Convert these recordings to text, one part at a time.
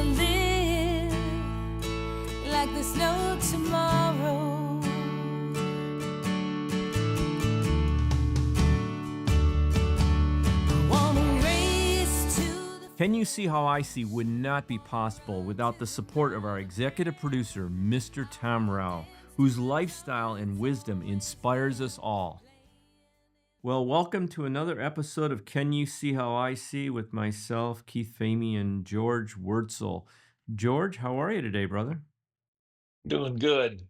to live like there's no tomorrow. I wanna race to the Can You See How I See would not be possible without the support of our executive producer, Mr. Tom Rao, whose lifestyle and wisdom inspires us all. Well, welcome to another episode of Can You See How I See with myself, Keith Famey, and George Wurtzel. George, how are you today, brother? Doing good.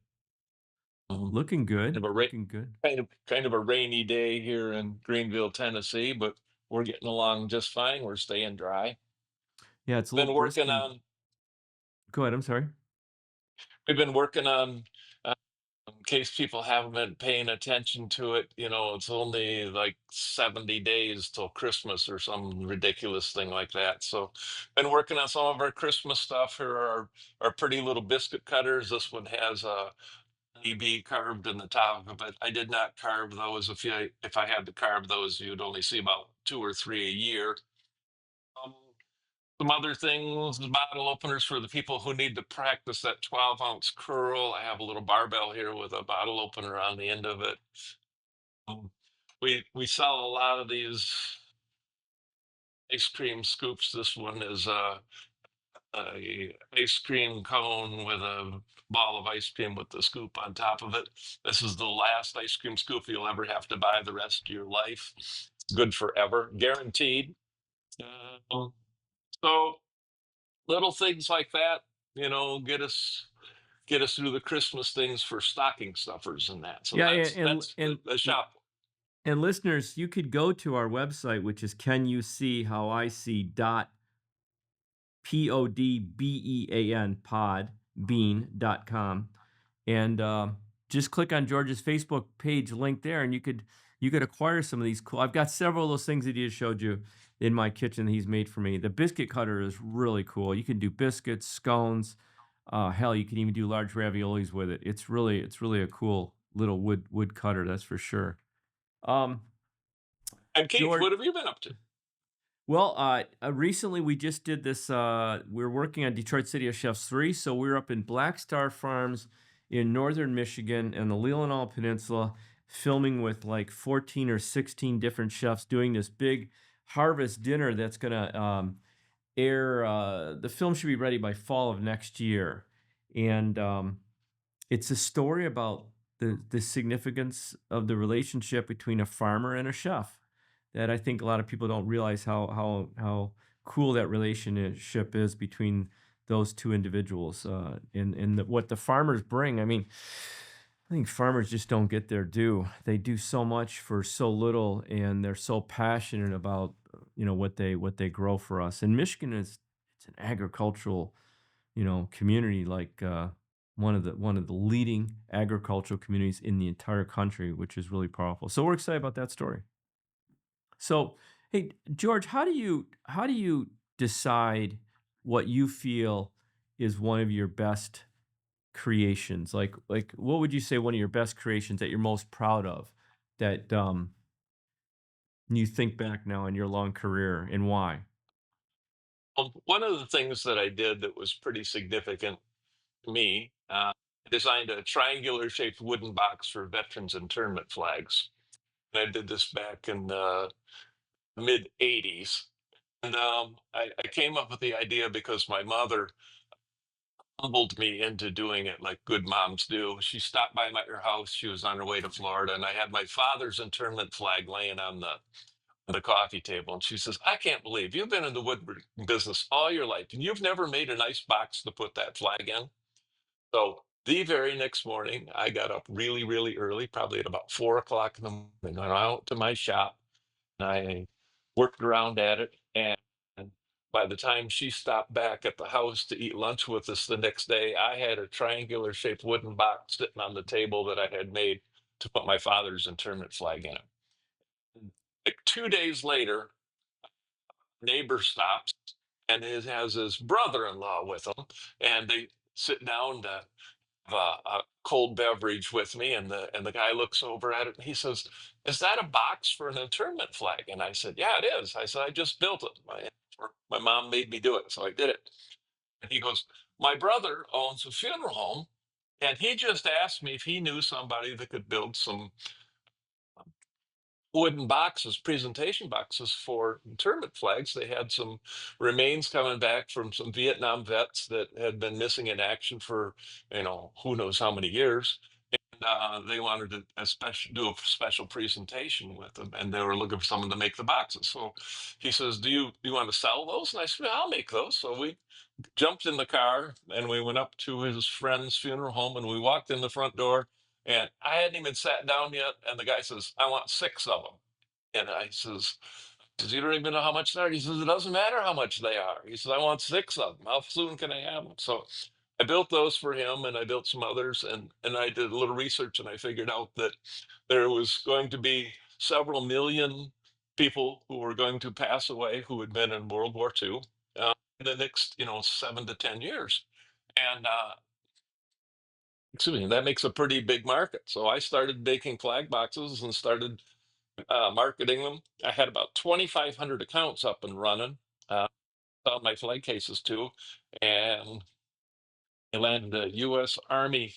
Looking Kind good. of a Looking good. kind of a rainy day here in Greenville, Tennessee, but we're getting along just fine. We're staying dry. Yeah, it's a little Been brisk working and on go ahead. I'm sorry. we've been working on in case people haven't been paying attention to it, it's only like 70 days till Christmas or some ridiculous thing like that. So been working on some of our Christmas stuff. Here are our pretty little biscuit cutters. This one has a EB carved in the top of it. I did not carve those. If I had to carve those, you'd only see about two or three a year. Um, some other things, bottle openers for the people who need to practice that 12-ounce curl. I have a little barbell here with a bottle opener on the end of it. Um, we sell a lot of these ice cream scoops. This one is a ice cream cone with a ball of ice cream with the scoop on top of it. This is the last ice cream scoop you'll ever have to buy the rest of your life. It's good forever, guaranteed. Um, so little things like that, get us through the Christmas things for stocking stuffers and that. So Yeah, that's the shop. and listeners, you could go to our website, which is podbean, podbean.com. And just click on George's Facebook page link there, and you could acquire some of these cool. I've got several of those things that he just showed you in my kitchen that he's made for me. The biscuit cutter is really cool. You can do biscuits, scones, hell, you can even do large raviolis with it. It's really a cool little wood cutter, that's for sure. Um, And Keith, George, what have you been up to? well, recently we just did this. We're working on Detroit City of Chefs 3, so we're up in Black Star Farms in northern Michigan and the Leelanau Peninsula, filming with like 14 or 16 different chefs doing this big harvest dinner that's going to air. The film should be ready by fall of next year. And it's a story about the significance of the relationship between a farmer and a chef that I think a lot of people don't realize how cool that relationship is between those two individuals, and what the farmers bring. I mean, I think farmers just don't get their due. They do so much for so little, and they're so passionate about what they grow for us. And Michigan it's an agricultural community, like one of the leading agricultural communities in the entire country, which is really powerful. So we're excited about that story. So, hey, George, how do you decide what you feel is one of your best creations? Like what would you say one of your best creations that you're most proud of that you think back now in your long career, and why? One of the things that I did that was pretty significant to me, I designed a triangular shaped wooden box for veterans internment flags. And I did this back in the mid 80s. And I came up with the idea because my mother humbled me into doing it like good moms do. She stopped by my house. She was on her way to Florida, and I had my father's internment flag laying on the coffee table. And she says, I can't believe you've been in the woodworking business all your life and you've never made a nice box to put that flag in. So the very next morning, I got up really, really early, probably at about 4 o'clock in the morning, went out to my shop and I worked around at it. And by the time she stopped back at the house to eat lunch with us the next day, I had a triangular shaped wooden box sitting on the table that I had made to put my father's internment flag in it. Like 2 days later, neighbor stops and has his brother-in-law with him, and they sit down to have a cold beverage with me, and the guy looks over at it and he says, "Is that a box for an internment flag?" And I said, "Yeah, it is." I said, "I just built it. My mom made me do it, so I did it." And he goes, "My brother owns a funeral home, and he just asked me if he knew somebody that could build some wooden boxes, presentation boxes for internment flags. They had some remains coming back from some Vietnam vets that had been missing in action for, who knows how many years. They wanted to do a special presentation with them, and they were looking for someone to make the boxes. So he says, "Do you want to sell those?" And I said, "Yeah, I'll make those." So we jumped in the car and we went up to his friend's funeral home, and we walked in the front door, and I hadn't even sat down yet, and the guy says, "I want 6 of them." And I says, "You don't even know how much they are." He says, "It doesn't matter how much they are." He says, "I want 6 of them. How soon can I have them?" So I built those for him, and I built some others, and I did a little research, and I figured out that there was going to be several million people who were going to pass away who had been in World War II in the next, 7 to 10 years. And excuse me, that makes a pretty big market. So I started making flag boxes and started marketing them. I had about 2,500 accounts up and running uh, on my flag cases too. And I landed a U.S. Army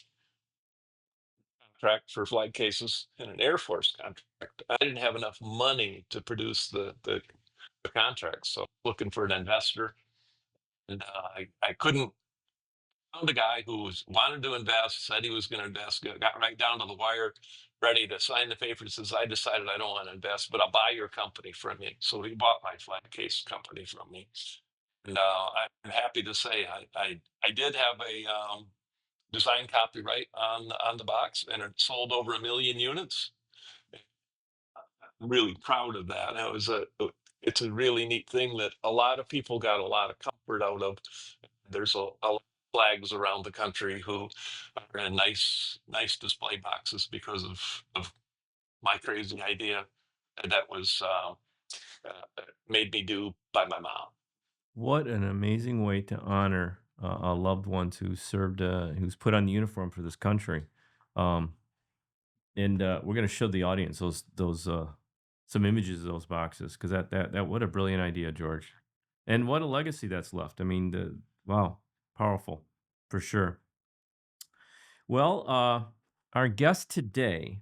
contract for flag cases and an Air Force contract. I didn't have enough money to produce the contracts. So looking for an investor. And I couldn't found a guy who wanted to invest, said he was going to invest, got right down to the wire, ready to sign the papers. Says, "I decided I don't want to invest, but I'll buy your company from you." So he bought my flat case company from me, and I'm happy to say I did have a design copyright on the box, and it sold over 1 million units. I'm really proud of that. It's a really neat thing that a lot of people got a lot of comfort out of. There's a lot of flags around the country who are in nice display boxes because of my crazy idea that was made me do by my mom. What an amazing way to honor a loved one who served, who's put on the uniform for this country. Um, and we're going to show the audience those some images of those boxes because that what a brilliant idea, George, and what a legacy that's left. I mean, wow, powerful for sure. Well, our guest today,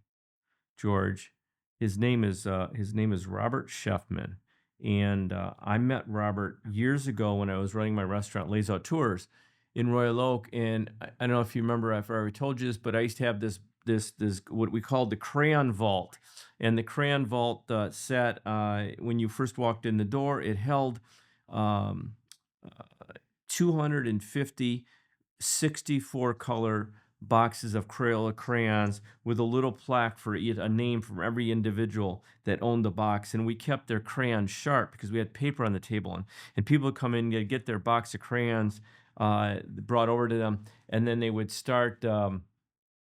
George, his name is Robert Schefman, and I met Robert years ago when I was running my restaurant Les Auteurs in Royal Oak. And I don't know if you remember, if I already told you this, but I used to have this what we called the Crayon Vault, and the Crayon Vault sat when you first walked in the door. It held um, 250 64 color boxes of Crayola crayons with a little plaque for a name from every individual that owned the box. And we kept their crayons sharp because we had paper on the table. And people would come in and get their box of crayons brought over to them. And then they would start,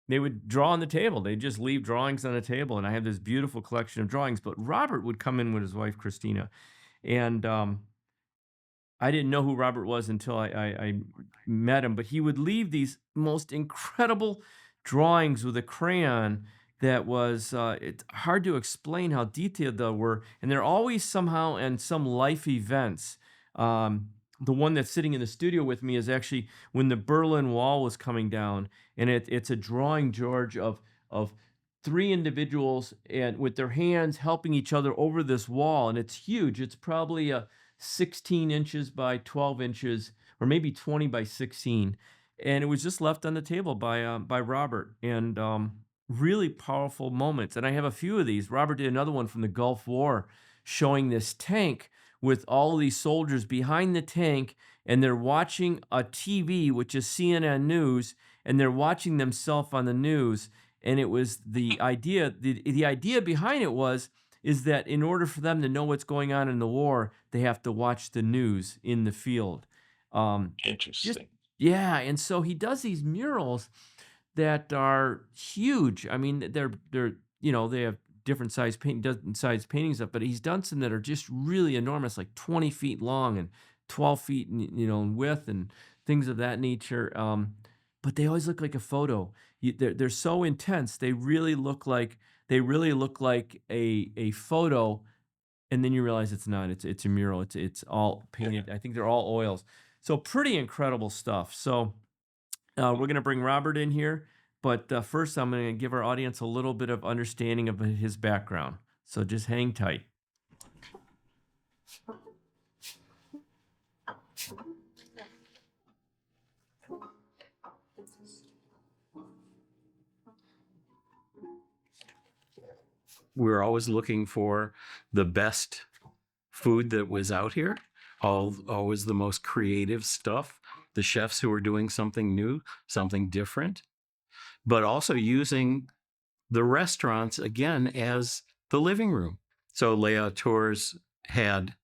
they would draw on the table. They'd just leave drawings on the table. And I have this beautiful collection of drawings. But Robert would come in with his wife, Christina. And I didn't know who Robert was until I met him, but he would leave these most incredible drawings with a crayon that was, it's hard to explain how detailed they were. And they're always somehow in some life events. The one that's sitting in the studio with me is actually when the Berlin Wall was coming down. And it's a drawing, George, of three individuals and with their hands helping each other over this wall. And it's huge. It's probably a 16 inches by 12 inches, or maybe 20 by 16. And it was just left on the table by Robert. And really powerful moments. And I have a few of these. Robert did another one from the Gulf War showing this tank with all these soldiers behind the tank, and they're watching a TV, which is CNN News, and they're watching themselves on the news. And it was the idea, the idea behind it was is that in order for them to know what's going on in the war, they have to watch the news in the field. Just Interesting. yeah, and so he does these murals that are huge. I mean, they have different size paintings up, but he's done some that are just really enormous, like 20 feet long and 12 feet, in width and things of that nature. But they always look like a photo. They're so intense. They really look like a photo, and then you realize it's not. It's a mural. It's all Yeah. painted. I think they're all oils. So pretty incredible stuff. So we're going to bring Robert in here, but first I'm going to give our audience a little bit of understanding of his background. So just hang tight. We were always looking for the best food that was out here, always the most creative stuff, the chefs who were doing something new, something different, but also using the restaurants again as the living room. So Layout Tours had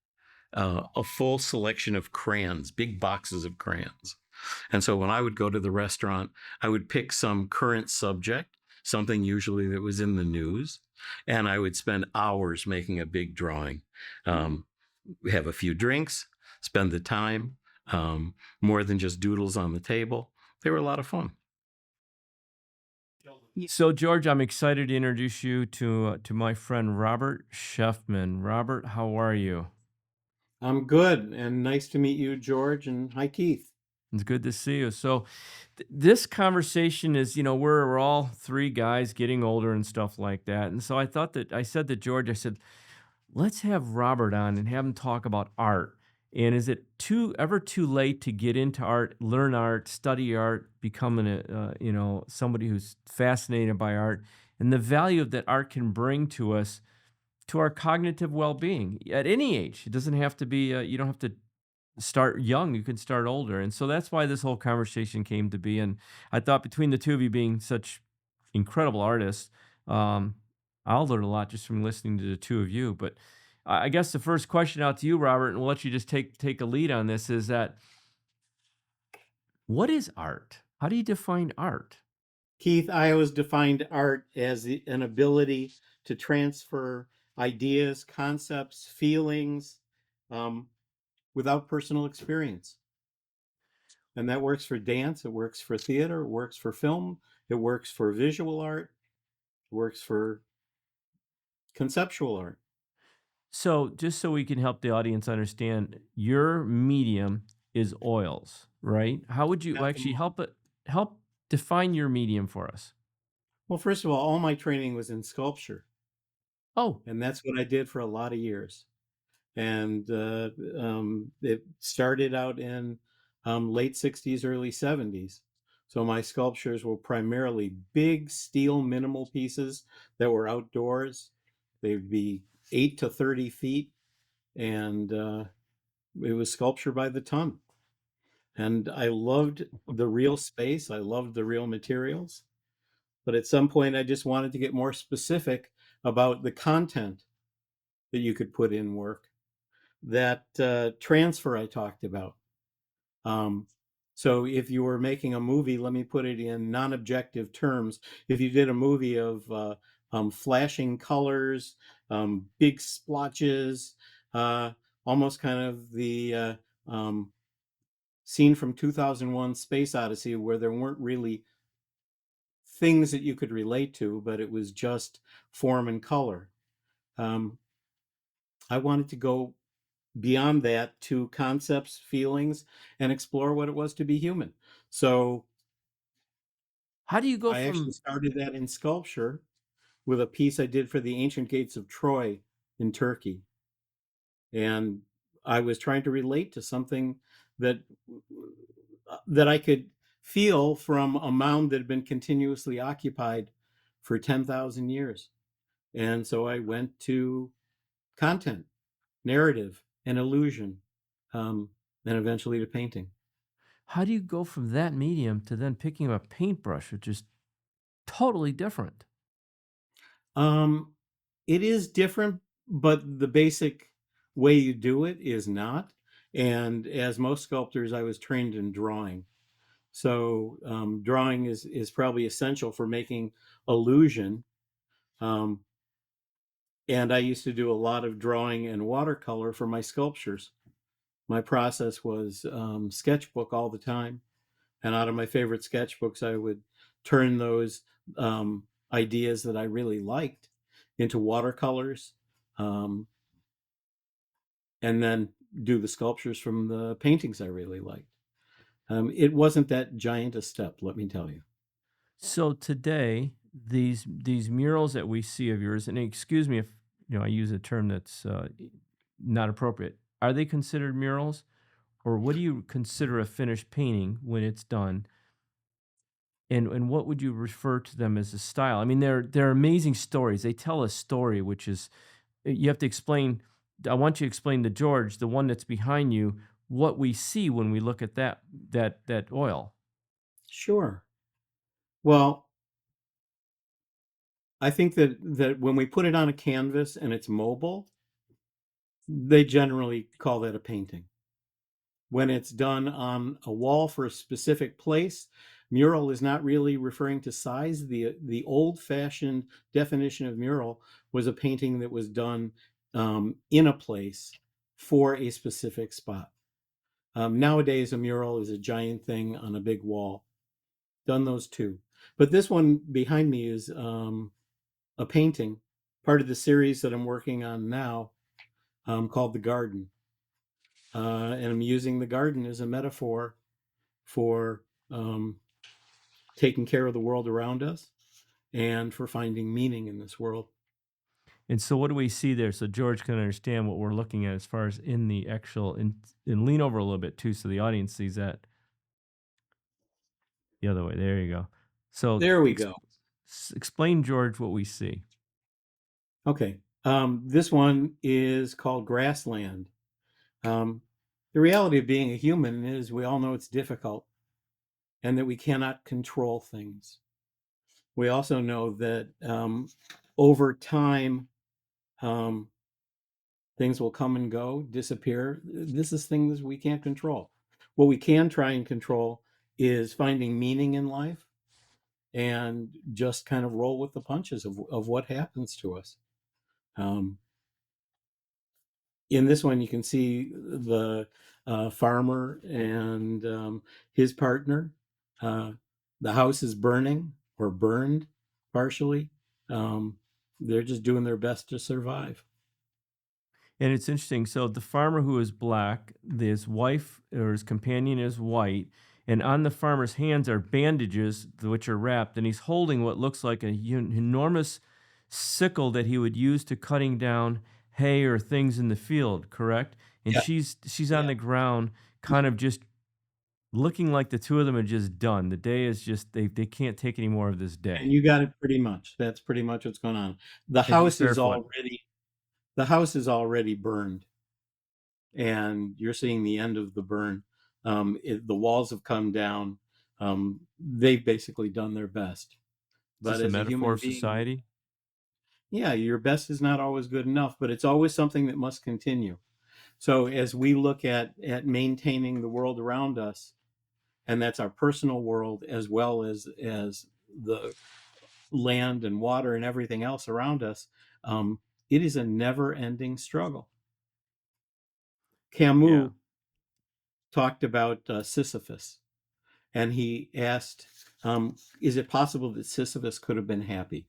a full selection of crayons, big boxes of crayons. And so when I would go to the restaurant, I would pick some current subject, something usually that was in the news, and I would spend hours making a big drawing. Have a few drinks, spend the time, more than just doodles on the table. They were a lot of fun. So George, I'm excited to introduce you to my friend Robert Schefman. Robert, how are you? I'm good, and nice to meet you, George, and hi, Keith. It's good to see you. So, this conversation is, we're all three guys getting older and stuff like that. And so I said to George, I said, let's have Robert on and have him talk about art. And is it ever too late to get into art, learn art, study art, becoming somebody who's fascinated by art and the value that art can bring to us, to our cognitive well-being at any age? It doesn't have to be, you don't have to start young, you can start older. And so that's why this whole conversation came to be. And I thought between the two of you being such incredible artists, um, I'll learn a lot just from listening to the two of you. But I guess the first question out to you, Robert, and we'll let you just take a lead on this, is that what is art? How do you define art? Keith, I always defined art as an ability to transfer ideas, concepts, feelings um, without personal experience. And that works for dance, it works for theater, it works for film, it works for visual art, it works for conceptual art. So just so we can help the audience understand, your medium is oils, right? How would you At the actually moment. help define your medium for us? Well, first of all my training was in sculpture, Oh, and that's what I did for a lot of years. And it started out in late 60s, early 70s. So my sculptures were primarily big steel minimal pieces that were outdoors. They'd be 8 to 30 feet, and it was sculpture by the ton. And I loved the real space, I loved the real materials. But at some point, I just wanted to get more specific about the content that you could put in work, that transfer I talked about. Um, so if you were making a movie, let me put it in non-objective terms. If you did a movie of flashing colors, big splotches, uh, almost kind of the scene from 2001 Space Odyssey, where there weren't really things that you could relate to, but it was just form and color. Um, I wanted to go beyond that to concepts, feelings, and explore what it was to be human. So how do you go I actually from started that in sculpture with a piece I did for the ancient gates of Troy in Turkey. And I was trying to relate to something that that I could feel from a mound that had been continuously occupied for 10,000 years. And so I went to content, narrative, and illusion, um, and eventually to painting. how do you go from that medium to then picking up a paintbrush, which is totally different? Um, it is different, but the basic way you do it is not. And as most sculptors, I was trained in drawing. So drawing is probably essential for making illusion. Um, and I used to do a lot of drawing and watercolor for my sculptures. My process was sketchbook all the time. And out of my favorite sketchbooks, I would turn those ideas that I really liked into watercolors, and then do the sculptures from the paintings I really liked. It wasn't that giant a step, let me tell you. So today, these murals that we see of yours, and excuse me if I use a term that's not appropriate. Are they considered murals, or what do you consider a finished painting when it's done? And what would you refer to them as a style? I mean, they're amazing stories. They tell a story, which is you have to explain. I want you to explain to George, the one that's behind you, what we see when we look at that oil. Sure. Well, I think that when we put it on a canvas and it's mobile, they generally call that a painting. When it's done on a wall for a specific place, mural is not really referring to size. The old-fashioned definition of mural was a painting that was done in a place for a specific spot. Nowadays, a mural is a giant thing on a big wall. Done those too. But this one behind me is a painting, part of the series that I'm working on now, called The Garden. And I'm using the garden as a metaphor for taking care of the world around us and for finding meaning in this world. And so, what do we see there? So George can understand what we're looking at as far as in the actual, and lean over a little bit too, so the audience sees that the other way. There you go. So, There we go. explain, George, what we see. Okay. This one is called Grassland. The reality of being a human is we all know it's difficult and that we cannot control things. We also know that over time, things will come and go, disappear. This is things we can't control. What we can try and control is finding meaning in life and just kind of roll with the punches of what happens to us. In this one, you can see the farmer and his partner. The house is burning or burned partially. They're just doing their best to survive. And it's interesting. So the farmer who is black, his wife or his companion is white, and on the farmer's hands are bandages which are wrapped, and he's holding what looks like a enormous sickle that he would use to cutting down hay or things in the field. Correct? And Yeah, she's on yeah. the ground, kind of just looking like the two of them are just done. The day is just they can't take any more of this And day. you got it pretty much. That's pretty much what's going on. The And he's house is barefoot. already the house is already burned, and you're seeing the end of the burn. The walls have come down. They've basically done their best. Is But this a as a metaphor human of being, society? yeah, your best is not always good enough, but it's always something that must continue. So as we look at maintaining the world around us, and that's our personal world as well as the land and water and everything else around us, um, it is a never-ending struggle. Yeah. Camus talked about Sisyphus, and he asked, "Is it possible that Sisyphus could have been happy?"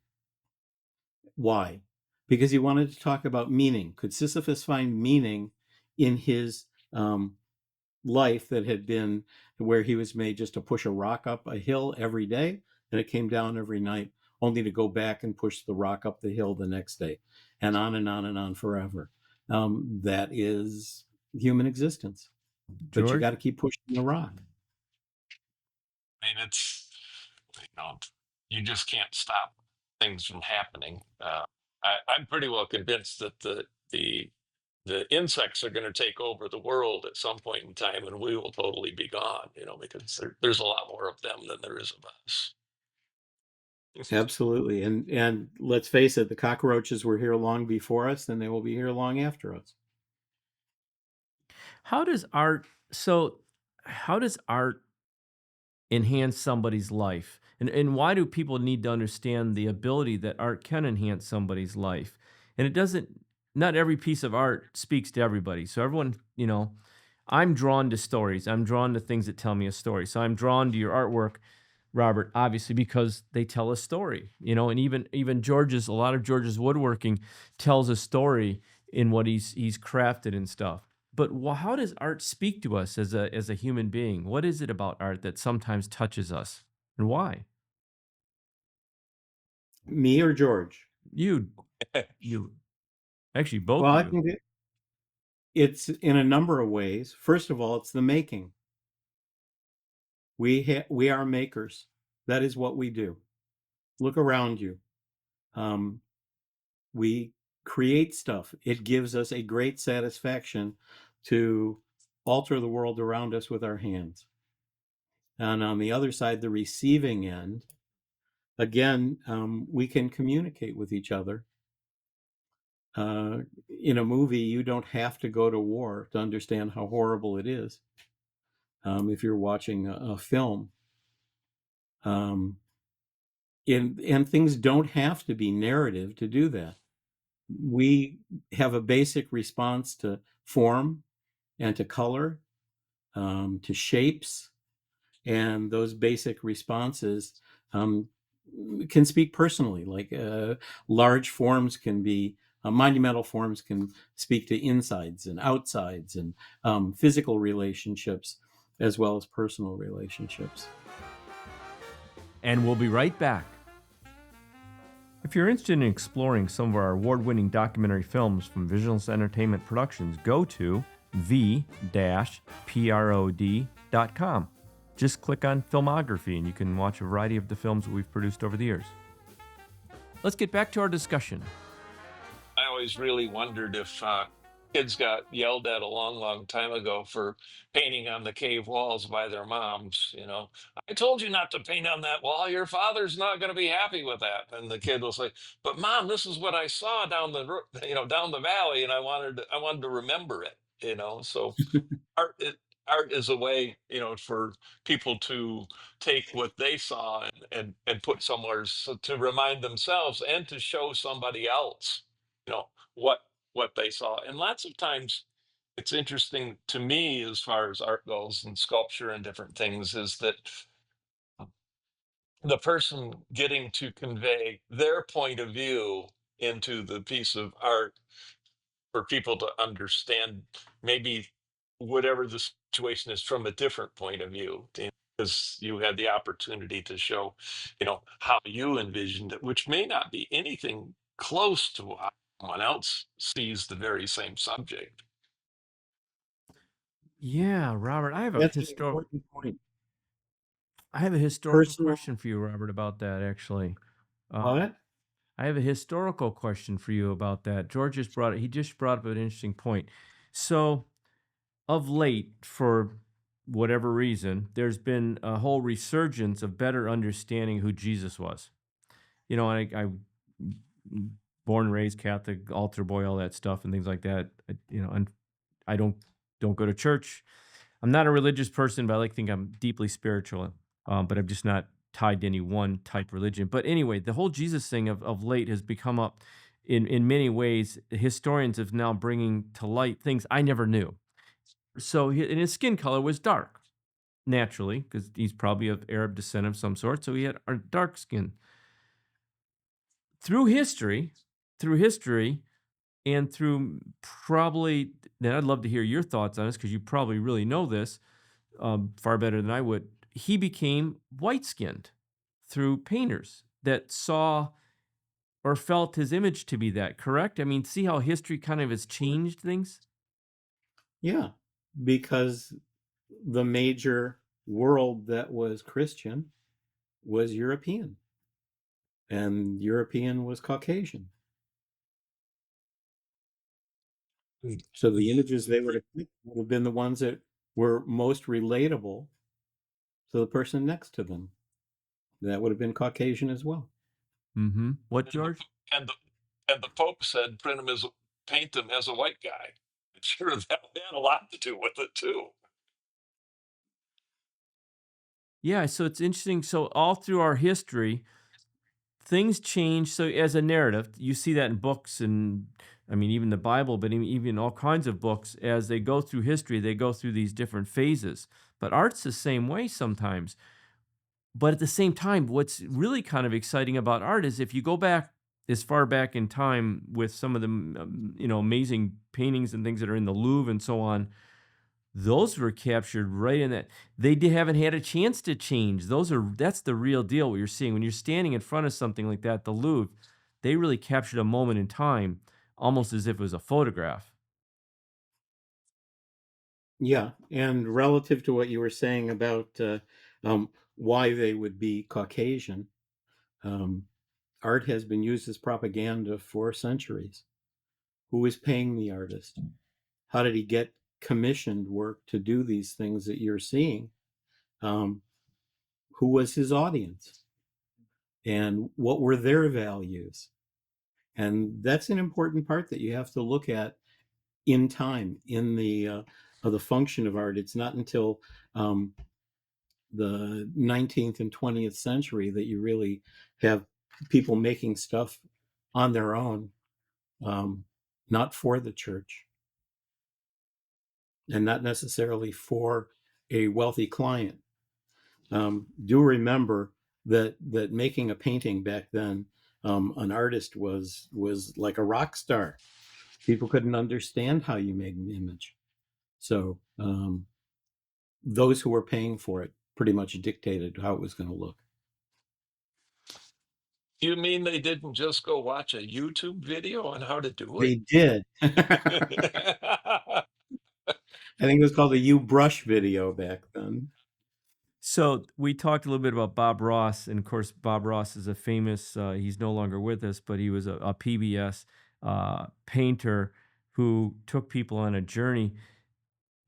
Why? Because he wanted to talk about meaning. Could Sisyphus find meaning in his life that had been where he was made just to push a rock up a hill every day and it came down every night, only to go back and push the rock up the hill the next day, and on and on and on forever? That is human existence. But you got George? to keep pushing the rock. I mean, you know, you just can't stop things from happening. I'm pretty well convinced that the insects are going to take over the world at some point in time, and we will totally be gone. Because there's a lot more of them than there is of us. Absolutely. And let's face it, the cockroaches were here long before us, and they will be here long after us. How does art so how does art enhance somebody's life? And why do people need to understand the ability that art can enhance somebody's life? And it doesn't not every piece of art speaks to everybody. So everyone, I'm drawn to stories. I'm drawn to things that tell me a story. So I'm drawn to your artwork, Robert, obviously because they tell a story, and even George's a lot of George's woodworking tells a story in what he's crafted and stuff. But how does art speak to us as a human being? What is it about art that sometimes touches us, and why? Me or George? You, you, actually, both Well, of I you. think it's in a number of ways. First of all, it's the making. We are makers. That is what we do. Look around you. Um, we create stuff. It gives us a great satisfaction to alter the world around us with our hands. And on the other side, the receiving end, again, we can communicate with each other. In a movie, you don't have to go to war to understand how horrible it is. If you're watching a film, um, and things don't have to be narrative to do that. We have a basic response to form and to color, to shapes, and those basic responses um, can speak personally. Like large forms can be monumental forms can speak to insides and outsides and physical relationships as well as personal relationships. And we'll be right back. If you're interested in exploring some of our award-winning documentary films from Visualist Entertainment Productions, go to v-prod.com. Just click on Filmography and you can watch a variety of the films that we've produced over the years. Let's get back to our discussion. I always really wondered if kids got yelled at a long, long time ago for painting on the cave walls by their moms. I told you not to paint on that wall. Your father's not going to be happy with that. And the kid will say, "But mom, this is what I saw down down the valley, and I wanted to remember it." So art it, art is a way for people to take what they saw and put somewhere to remind themselves and to show somebody else you know what they saw. And lots of times it's interesting to me as far as art goes and sculpture and different things is that the person getting to convey their point of view into the piece of art for people to understand maybe whatever the situation is from a different point of view, because you had the opportunity to show how you envisioned it, which may not be anything close to how someone else sees the very same subject. Yeah, Robert, That's an important point. I have a historical Personal, question for you, Robert, about that actually. Uh, what? I have a historical question for you about that. He just brought up an interesting point. So, of late, for whatever reason, there's been a whole resurgence of better understanding who Jesus was. I born and raised Catholic, altar boy, all that stuff, and things like that. And I don't go to church. I'm not a religious person, but I like to think I'm deeply spiritual. But I'm just not tied to any one type religion. But anyway, the whole Jesus thing of late has become up in many ways. Historians have now bringing to light things I never knew. So and his skin color was dark, naturally, because he's probably of Arab descent of some sort. So he had a dark skin. Through history, and through probably, and I'd love to hear your thoughts on this because you probably really know this far better than I would. He became white skinned through painters that saw or felt his image to be that, correct? I mean, see how history kind of has changed things? Yeah, because the major world that was Christian was European, and European was Caucasian. So the images they would have been the ones that were most relatable to the person next to them. That would have been Caucasian as well. Mm-hmm. What, And the George? and the and the Pope said, paint him as a white guy." Sure, that had a lot to do with it too. Yeah, so it's interesting. So all through our history, things change. So as a narrative, you see that in books and I mean even the Bible, but even all kinds of books. As they go through history, they go through these different phases. But art's the same way sometimes. But at the same time, what's really kind of exciting about art is if you go back as far back in time with some of the amazing paintings and things that are in the Louvre and so on. Those were captured right in that. Haven't had a chance to change. That's the real deal. What you're seeing when you're standing in front of something like that, the Louvre, they really captured a moment in time, almost as if it was a photograph. Yeah, and relative to what you were saying about why they would be Caucasian, um, art has been used as propaganda for centuries. Who is paying the artist? How did he get commissioned work to do these things that you're seeing? Um, who was his audience? And what were their values? And that's an important part that you have to look at in time in the function of art. It's not until um, the 19th and 20th century that you really have people making stuff on their own, not for the church and not necessarily for a wealthy client. Do remember that making a painting back then, an artist was like a rock star. People couldn't understand how you made an image, so those who were paying for it pretty much dictated how it was going to look. You mean they didn't just go watch a YouTube video on how to do it? They did. I think it was called a U brush video back then. So we talked a little bit about Bob Ross, and of course, Bob Ross is a famous. He's no longer with us, but he was a PBS painter who took people on a journey.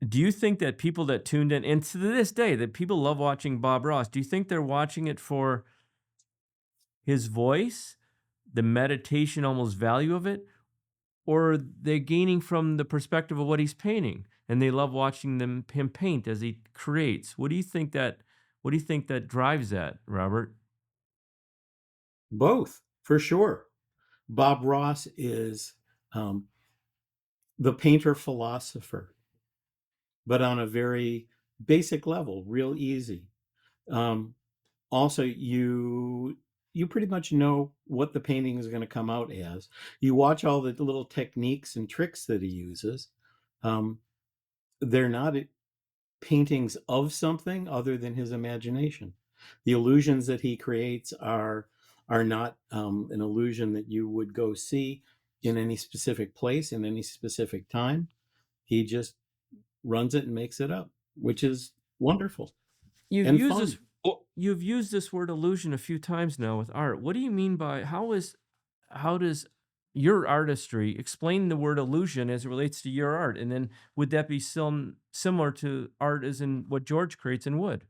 Do you think that people that tuned in, and to this day, that people love watching Bob Ross, do you think they're watching it for his voice, the meditation almost value of it, or are they gaining from the perspective of what he's painting, and they love watching him paint as he creates? What do you think that drives that, Robert? Both, for sure. Bob Ross is um, the painter philosopher, but on a very basic level, real easy. Um, Also, you pretty much know what the painting is going to come out as. You watch all the little techniques and tricks that he uses. Um, they're not paintings of something other than his imagination. The illusions that he creates are not an illusion that you would go see in any specific place in any specific time. He just runs it and makes it up, which is wonderful You've and used fun. this you've used this word illusion a few times now with art. What do you mean by how does your artistry explain the word illusion as it relates to your art? And then would that be similar to art as in what George creates in wood?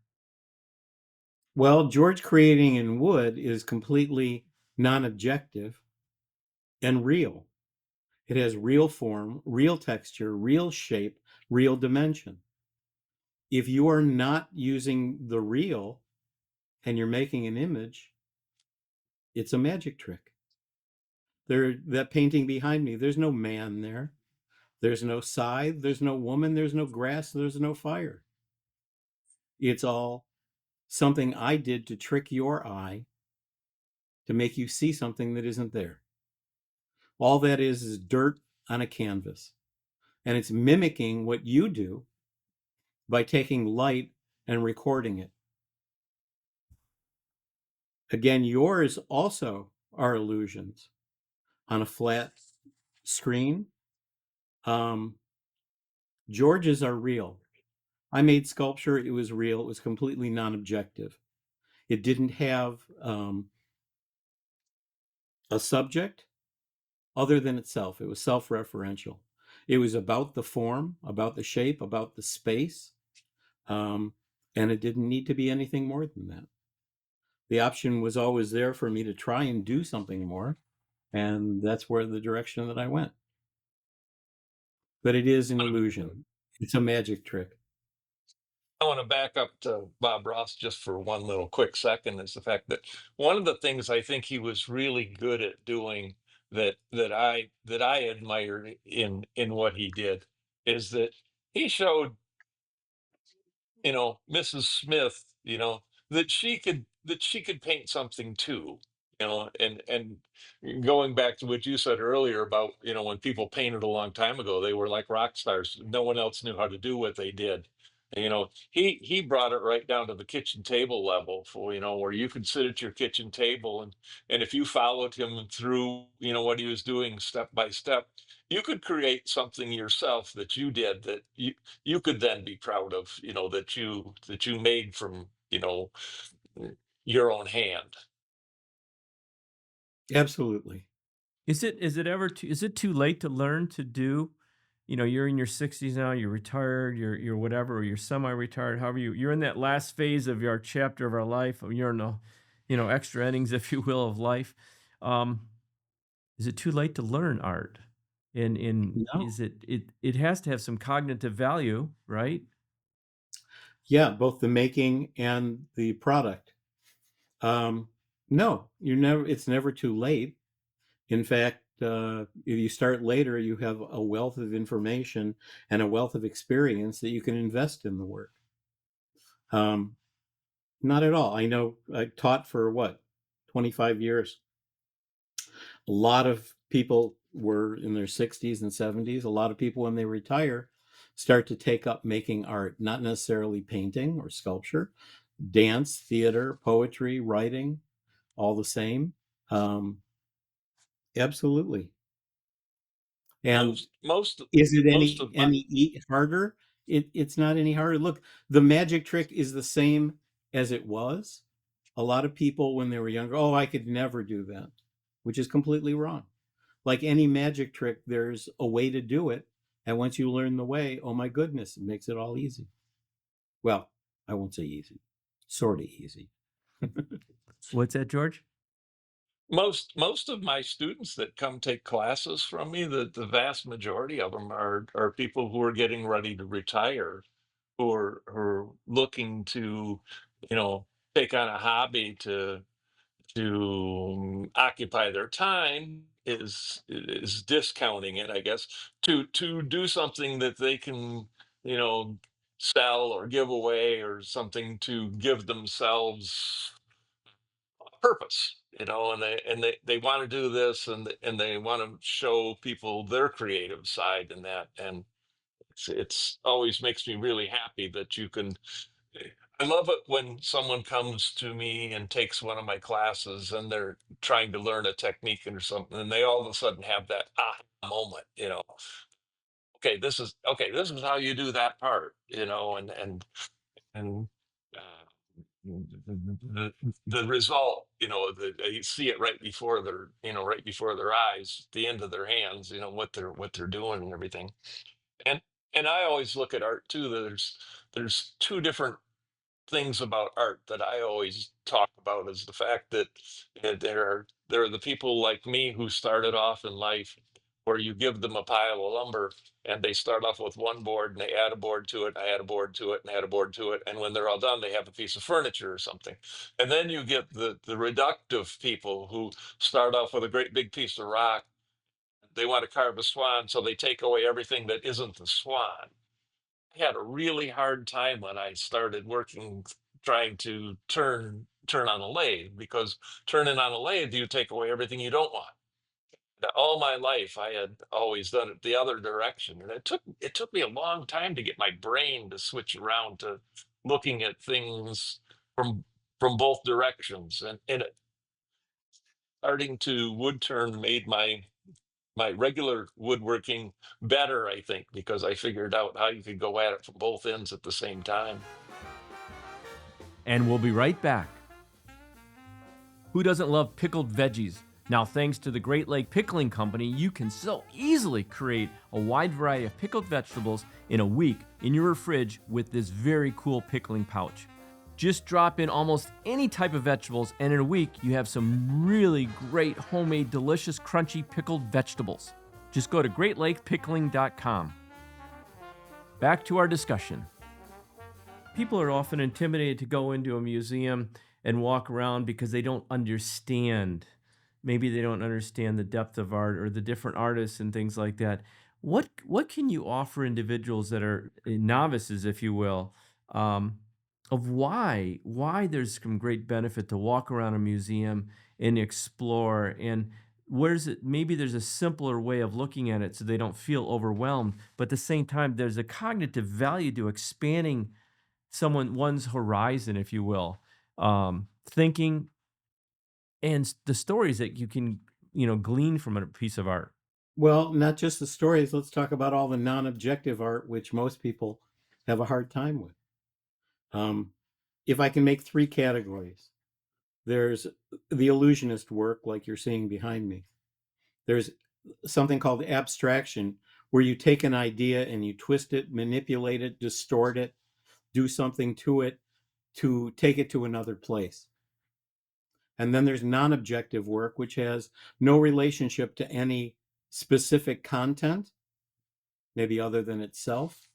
Well, George creating in wood is completely non-objective and real. It has real form, real texture, real shape, real dimension. If you are not using the real and you're making an image, it's a magic trick. That painting behind me, there's no man there. There's no scythe, there's no woman, there's no grass, there's no fire. It's all something I did to trick your eye to make you see something that isn't there. All that is dirt on a canvas. And it's mimicking what you do by taking light and recording it. Again, yours also are illusions on a flat screen. George's are real. I made sculpture, it was real, it was completely non objective. It didn't have a subject other than itself, it was self referential. It was about the form, about the shape, about the space, and it didn't need to be anything more than that. The option was always there for me to try and do something more, and that's where the direction that I went. But it is an illusion. It's a magic trick. I want to back up to Bob Ross just for one little quick second is the fact that one of the things I think he was really good at doing that I admired in what he did is that he showed, Mrs. Smith, that she could paint something too. And going back to what you said earlier about, when people painted a long time ago, they were like rock stars. No one else knew how to do what they did. And, he brought it right down to the kitchen table level for, where you could sit at your kitchen table, and if you followed him through, what he was doing step by step, you could create something yourself that you did that you could then be proud of, that you made from, your own hand. Absolutely. Is it too late to learn to do? You're in your 60s now, you're retired, you're whatever, or you're semi-retired, however you're in that last phase of your chapter of our life, or you're in the, extra innings, if you will, of life. Um, is it too late to learn art? And No. is it has to have some cognitive value, right? Yeah, both the making and the product. Um, no, it's never too late. In fact, if you start later, you have a wealth of information and a wealth of experience that you can invest in the work. Um, Not at all. I know I taught for what, 25 years. A lot of people were in their 60s and 70s. A lot of people, when they retire, start to take up making art, not necessarily painting or sculpture, dance, theater, poetry, writing, all the same. Um, Absolutely. And Most is it most any of my any harder? It's not any harder. Look, the magic trick is the same as it was. A lot of people, when they were younger, oh, I could never do that, which is completely wrong. Like any magic trick, there's a way to do it. And once you learn the way, oh my goodness, it makes it all easy. Well, I won't say easy, sort of easy. What's that, George? most of my students that come take classes from me, the vast majority of them are people who are getting ready to retire, who are looking to, you know, take on a hobby to occupy their time, is discounting it, I guess, to do something that they can, you know, sell or give away, or something to give themselves purpose, and they want to do this, and they want to show people their creative side in that. And it's always makes me really happy that you can. I love it when someone comes to me and takes one of my classes, and they're trying to learn a technique or something, and they all of a sudden have that moment, okay, this is how you do that part, and the result, you see it right before their eyes, the end of their hands, what they're doing and everything. And and I always look at art too. There's two different things about art that I always talk about, is the fact that there are the people like me who started off in life, where you give them a pile of lumber, and they start off with one board, and they add a board to it, and add a board to it, and add a board to it, and when they're all done, they have a piece of furniture or something. And then you get the reductive people who start off with a great big piece of rock. They want to carve a swan, so they take away everything that isn't the swan. I had a really hard time when I started working, trying to turn on a lathe, because turning on a lathe, you take away everything you don't want. All my life, I had always done it the other direction, and it took me a long time to get my brain to switch around to looking at things from from both directions. And starting to wood turn made my regular woodworking better, I think, because I figured out how you could go at it from both ends at the same time. And we'll be right back. Who doesn't love pickled veggies? Now, thanks to the Great Lake Pickling Company, you can so easily create a wide variety of pickled vegetables in a week in your fridge with this very cool pickling pouch. Just drop in almost any type of vegetables, and in a week, you have some really great homemade, delicious, crunchy pickled vegetables. Just go to greatlakepickling.com. Back to our discussion. People are often intimidated to go into a museum and walk around because they don't understand. Maybe they don't understand the depth of art or the different artists and things like that. What can you offer individuals that are novices, if you will, of why there's some great benefit to walk around a museum and explore, and where's it, maybe there's a simpler way of looking at it so they don't feel overwhelmed, but at the same time there's a cognitive value to expanding one's horizon, if you will, thinking, and the stories that you can, glean from a piece of art. Well, not just the stories. Let's talk about all the non-objective art, which most people have a hard time with. Um, if I can make three categories, there's the illusionist work, like you're seeing behind me. There's something called abstraction, where you take an idea and you twist it, manipulate it, distort it, do something to it to take it to another place. And then there's non-objective work, which has no relationship to any specific content, maybe other than itself.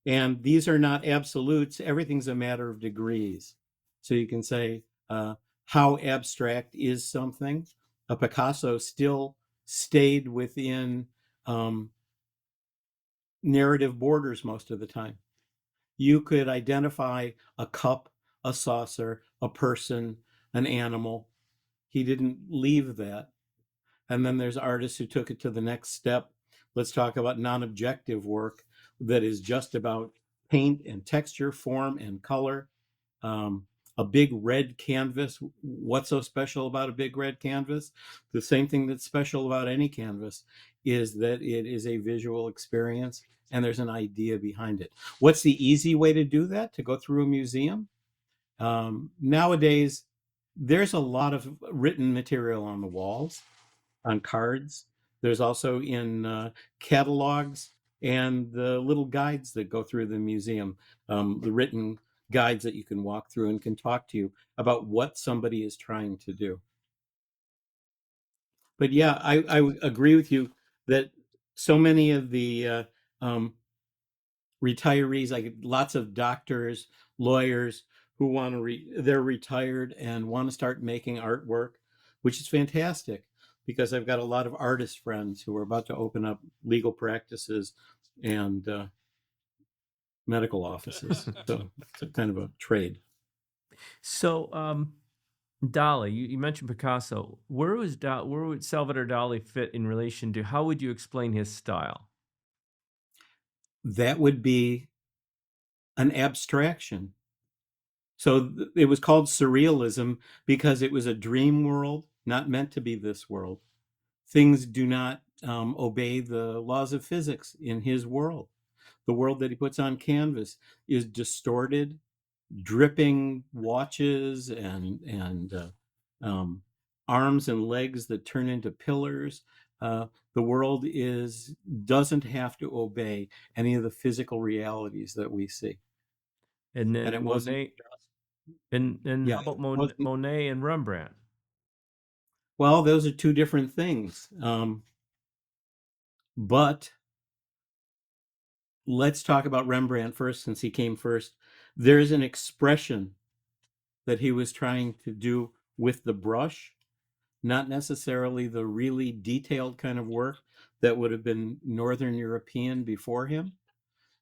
And these are not absolutes. Everything's a matter of degrees. So you can say, how abstract is something? A Picasso still stayed within narrative borders most of the time. You could identify a cup, a saucer, a person, an animal. He didn't leave that. And then there's artists who took it to the next step. Let's talk about non-objective work that is just about paint and texture, form and color. A big red canvas. What's so special about a big red canvas? The same thing that's special about any canvas is that it is a visual experience and there's an idea behind it. What's the easy way to do that? To go through a museum? Nowadays, there's a lot of written material on the walls, on cards. There's also in catalogs and the little guides that go through the museum, the written guides that you can walk through and can talk to you about what somebody is trying to do. But yeah, I agree with you that so many of the retirees, like lots of doctors, lawyers who want to they're retired and want to start making artwork, which is fantastic because I've got a lot of artist friends who are about to open up legal practices and medical offices. So it's a kind of a trade. So, Dali, you mentioned Picasso. Where would Salvador Dali fit in relation to? How would you explain his style? That would be an abstraction. So it was called surrealism because it was a dream world, not meant to be this world. Things do not obey the laws of physics in his world. The world that he puts on canvas is distorted, dripping watches and arms and legs that turn into pillars. The world doesn't have to obey any of the physical realities that we see. And And then it wasn't Monet, and yeah, how about it wasn't, Monet and Rembrandt? well, those are two different things. But let's talk about Rembrandt first, since he came first. There's an expression that he was trying to do with the brush, not necessarily the really detailed kind of work that would have been Northern European before him,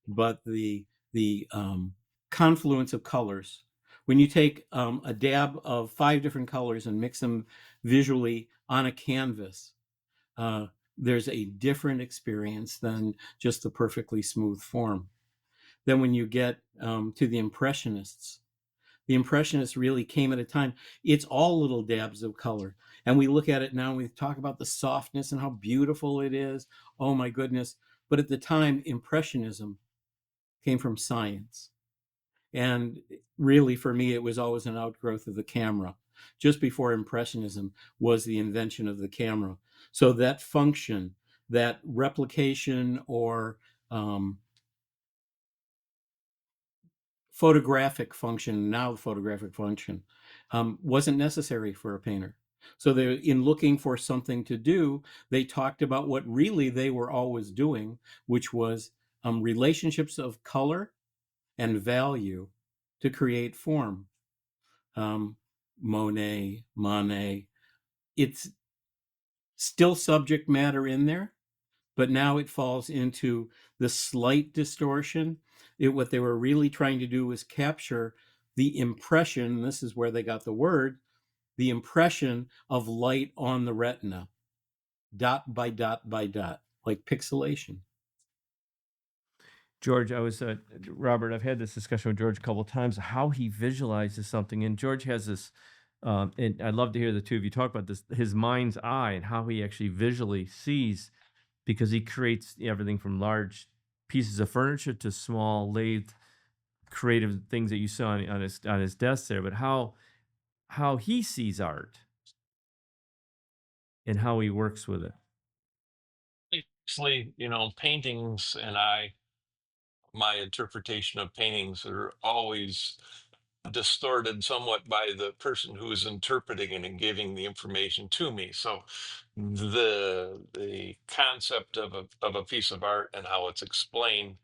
but the confluence of colors. When you take a dab of 5 different colors and mix them visually on a canvas, uh, there's a different experience than just the perfectly smooth form. Then when you get to the Impressionists really came at a time, it's all little dabs of color. And we look at it now and we talk about the softness and how beautiful it is. Oh my goodness. But at the time, Impressionism came from science. And really, for me, it was always an outgrowth of the camera. Just before Impressionism was the invention of the camera. So that function, that replication or photographic function, now photographic function, wasn't necessary for a painter. So they, in looking for something to do, they talked about what really they were always doing, which was relationships of color and value to create form. Monet, Manet, it's still subject matter in there, but now it falls into the slight distortion. What they were really trying to do was capture the impression, this is where they got the word, the impression of light on the retina, dot by dot by dot, like pixelation. George, Robert, I've had this discussion with George a couple of times, how he visualizes something. And George has this, and I'd love to hear the two of you talk about this, his mind's eye and how he actually visually sees, because he creates everything from large pieces of furniture to small lathe creative things that you saw on his desk there, but how he sees art and how he works with it. Obviously, paintings and my interpretation of paintings are always distorted somewhat by the person who is interpreting it and giving the information to me. So the concept of a piece of art and how it's explained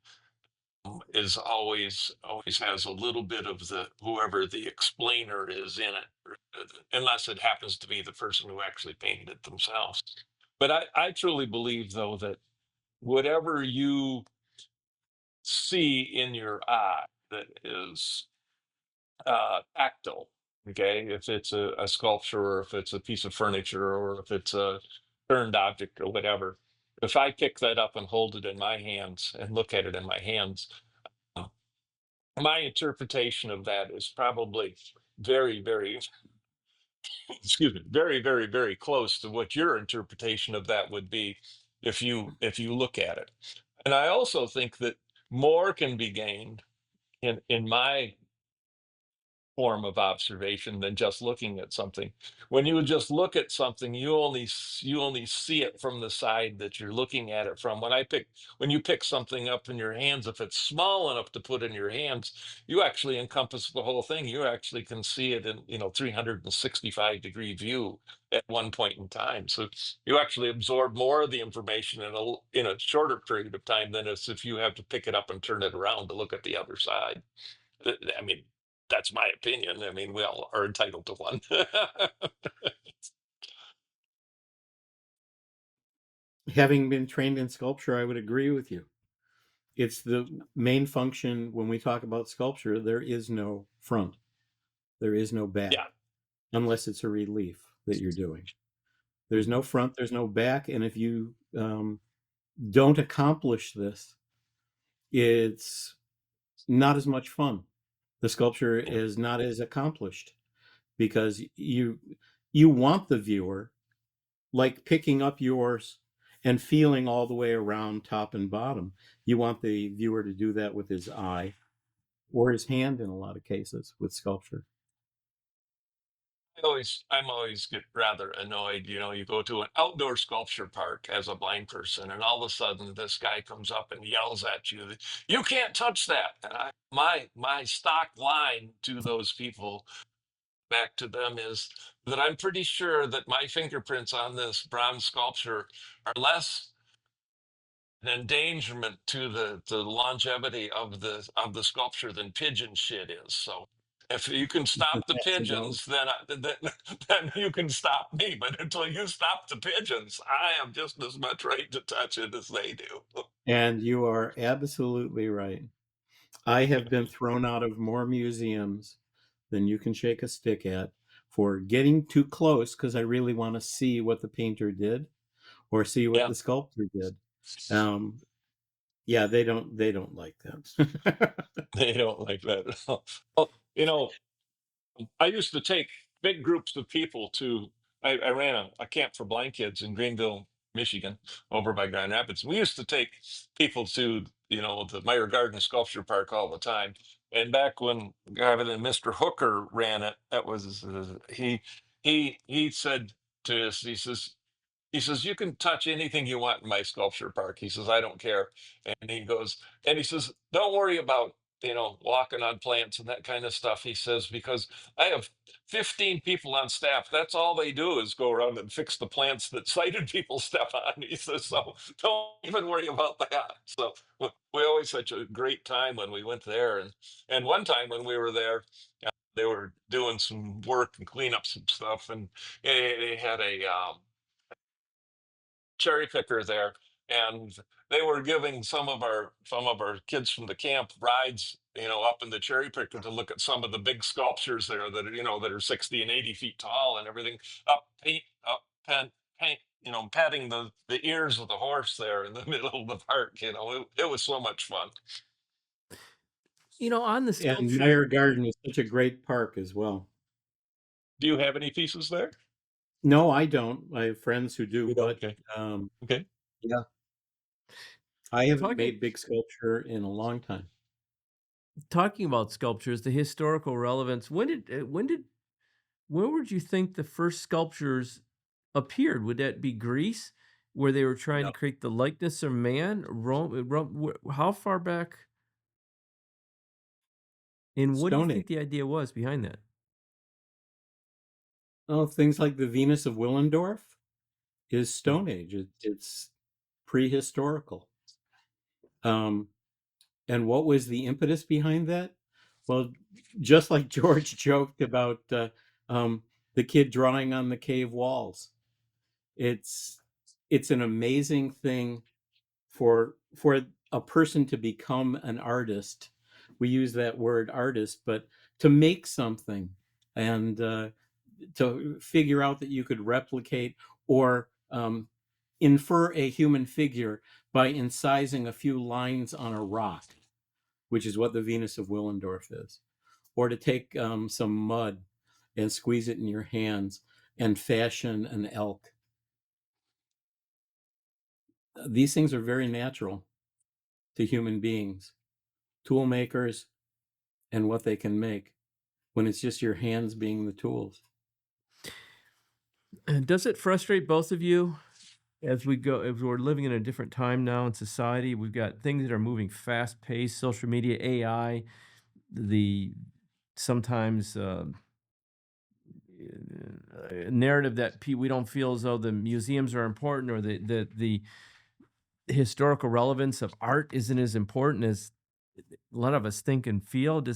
is always has a little bit of the whoever the explainer is in it, unless it happens to be the person who actually painted it themselves. But I truly believe though that whatever you see in your eye that is tactile, okay, if it's a sculpture or if it's a piece of furniture or if it's a turned object or whatever, if I pick that up and hold it in my hands and look at it in my hands, my interpretation of that is probably very, very, excuse me, very, very, very close to what your interpretation of that would be if you look at it. And I also think that more can be gained in my form of observation than just looking at something. When you just look at something, you only see it from the side that you're looking at it from. When you pick something up in your hands, if it's small enough to put in your hands, you actually encompass the whole thing. You actually can see it in 365-degree view at one point in time. So you actually absorb more of the information in a shorter period of time than if you have to pick it up and turn it around to look at the other side. I mean, that's my opinion. I mean, we all are entitled to one. Having been trained in sculpture, I would agree with you. It's the main function when we talk about sculpture. There is no front, there is no back, Yeah, unless it's a relief that you're doing. There's no front, there's no back, and if you don't accomplish this, it's not as much fun. The sculpture yeah. is not as accomplished because you want the viewer, like picking up yours and feeling all the way around top and bottom. You want the viewer to do that with his eye or his hand in a lot of cases with sculpture. I'm always get rather annoyed. You go to an outdoor sculpture park as a blind person, and all of a sudden this guy comes up and yells at you, "You can't touch that!" And my stock line to those people, back to them, is that I'm pretty sure that my fingerprints on this bronze sculpture are less an endangerment to the longevity of the sculpture than pigeon shit is. So if you can stop the That's about pigeons, then you can stop me. But until you stop the pigeons, I have just as much right to touch it as they do. And you are absolutely right. I have been thrown out of more museums than you can shake a stick at for getting too close because I really want to see what the painter did or see what Yeah, the sculptor did. Um, yeah, they don't like that. they don't like that at all. Well, I used to take big groups of people to. I ran a camp for blind kids in Greenville, Michigan, over by Grand Rapids. We used to take people to the Meyer Garden Sculpture Park all the time. And back when Mr. Hooker ran it, that was he said to us, he says, "You can touch anything you want in my sculpture park." He says, "I don't care." And he says, "Don't worry about, walking on plants and that kind of stuff." He says, "Because I have 15 people on staff. That's all they do is go around and fix the plants that sighted people step on." He says, "So don't even worry about that." So we always had such a great time when we went there. And one time when we were there, they were doing some work and clean up some stuff. And they had a cherry picker there, and they were giving some of our kids from the camp rides, up in the cherry picker to look at some of the big sculptures there that are, that are 60 and 80 feet tall and everything. Paint, patting the ears of the horse there in the middle of the park. It was so much fun. On the And sculpture, Meyer Garden is such a great park as well. Do you have any pieces there? No, I don't. I have friends who do, You don't? but Okay. um, Okay. yeah, I haven't talking made big sculpture in a long time. talking about sculptures, the historical relevance. When would you think the first sculptures appeared? Would that be Greece, where they were trying No, to create the likeness of man? Rome, how far back? And what do you Stone think Age. the idea was behind that? Oh, things like the Venus of Willendorf is Stone Age. It's prehistorical. Um, and what was the impetus behind that? Well, just like George joked about the kid drawing on the cave walls, it's it's an amazing thing for a person to become an artist. We use that word artist, but to make something and to figure out that you could replicate or infer a human figure by incising a few lines on a rock, which is what the Venus of Willendorf is, or to take some mud and squeeze it in your hands and fashion an elk. These things are very natural to human beings, tool makers, and what they can make when it's just your hands being the tools. And does it frustrate both of you as we're living in a different time now in society? We've got things that are moving fast paced, social media, AI, the sometimes narrative that we don't feel as though the museums are important, or the historical relevance of art isn't as important as a lot of us think and feel. Do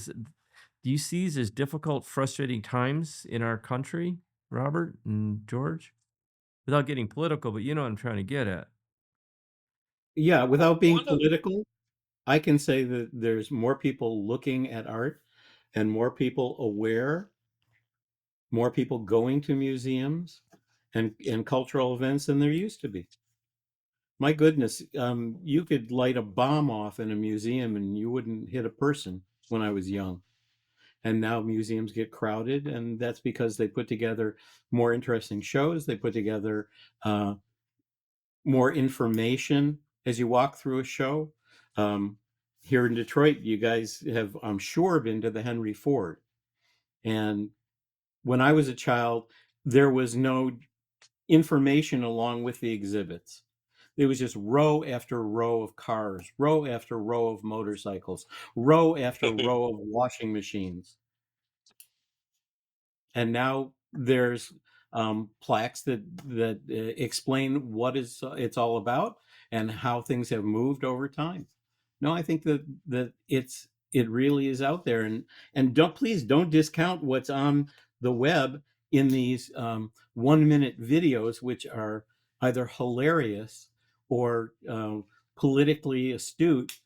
you see these as difficult, frustrating times in our country, Robert and George? Without getting political, but you know what I'm trying to get at. Yeah, without being One of political, I can say that there's more people looking at art and more people aware, more people going to museums and cultural events than there used to be. My goodness, you could light a bomb off in a museum and you wouldn't hit a person when I was young. And now museums get crowded, and that's because they put together more interesting shows. They put together uh, more information as you walk through a show. Um, Here in Detroit, you guys have, I'm sure, been to the Henry Ford. And when I was a child, there was no information along with the exhibits. It was just row after row of cars, row after row of motorcycles, row after row of washing machines. And now there's plaques that explain what it's all about and how things have moved over time. No, I think that it really is out there, and please don't discount what's on the web in these 1 minute videos, which are either hilarious or politically astute.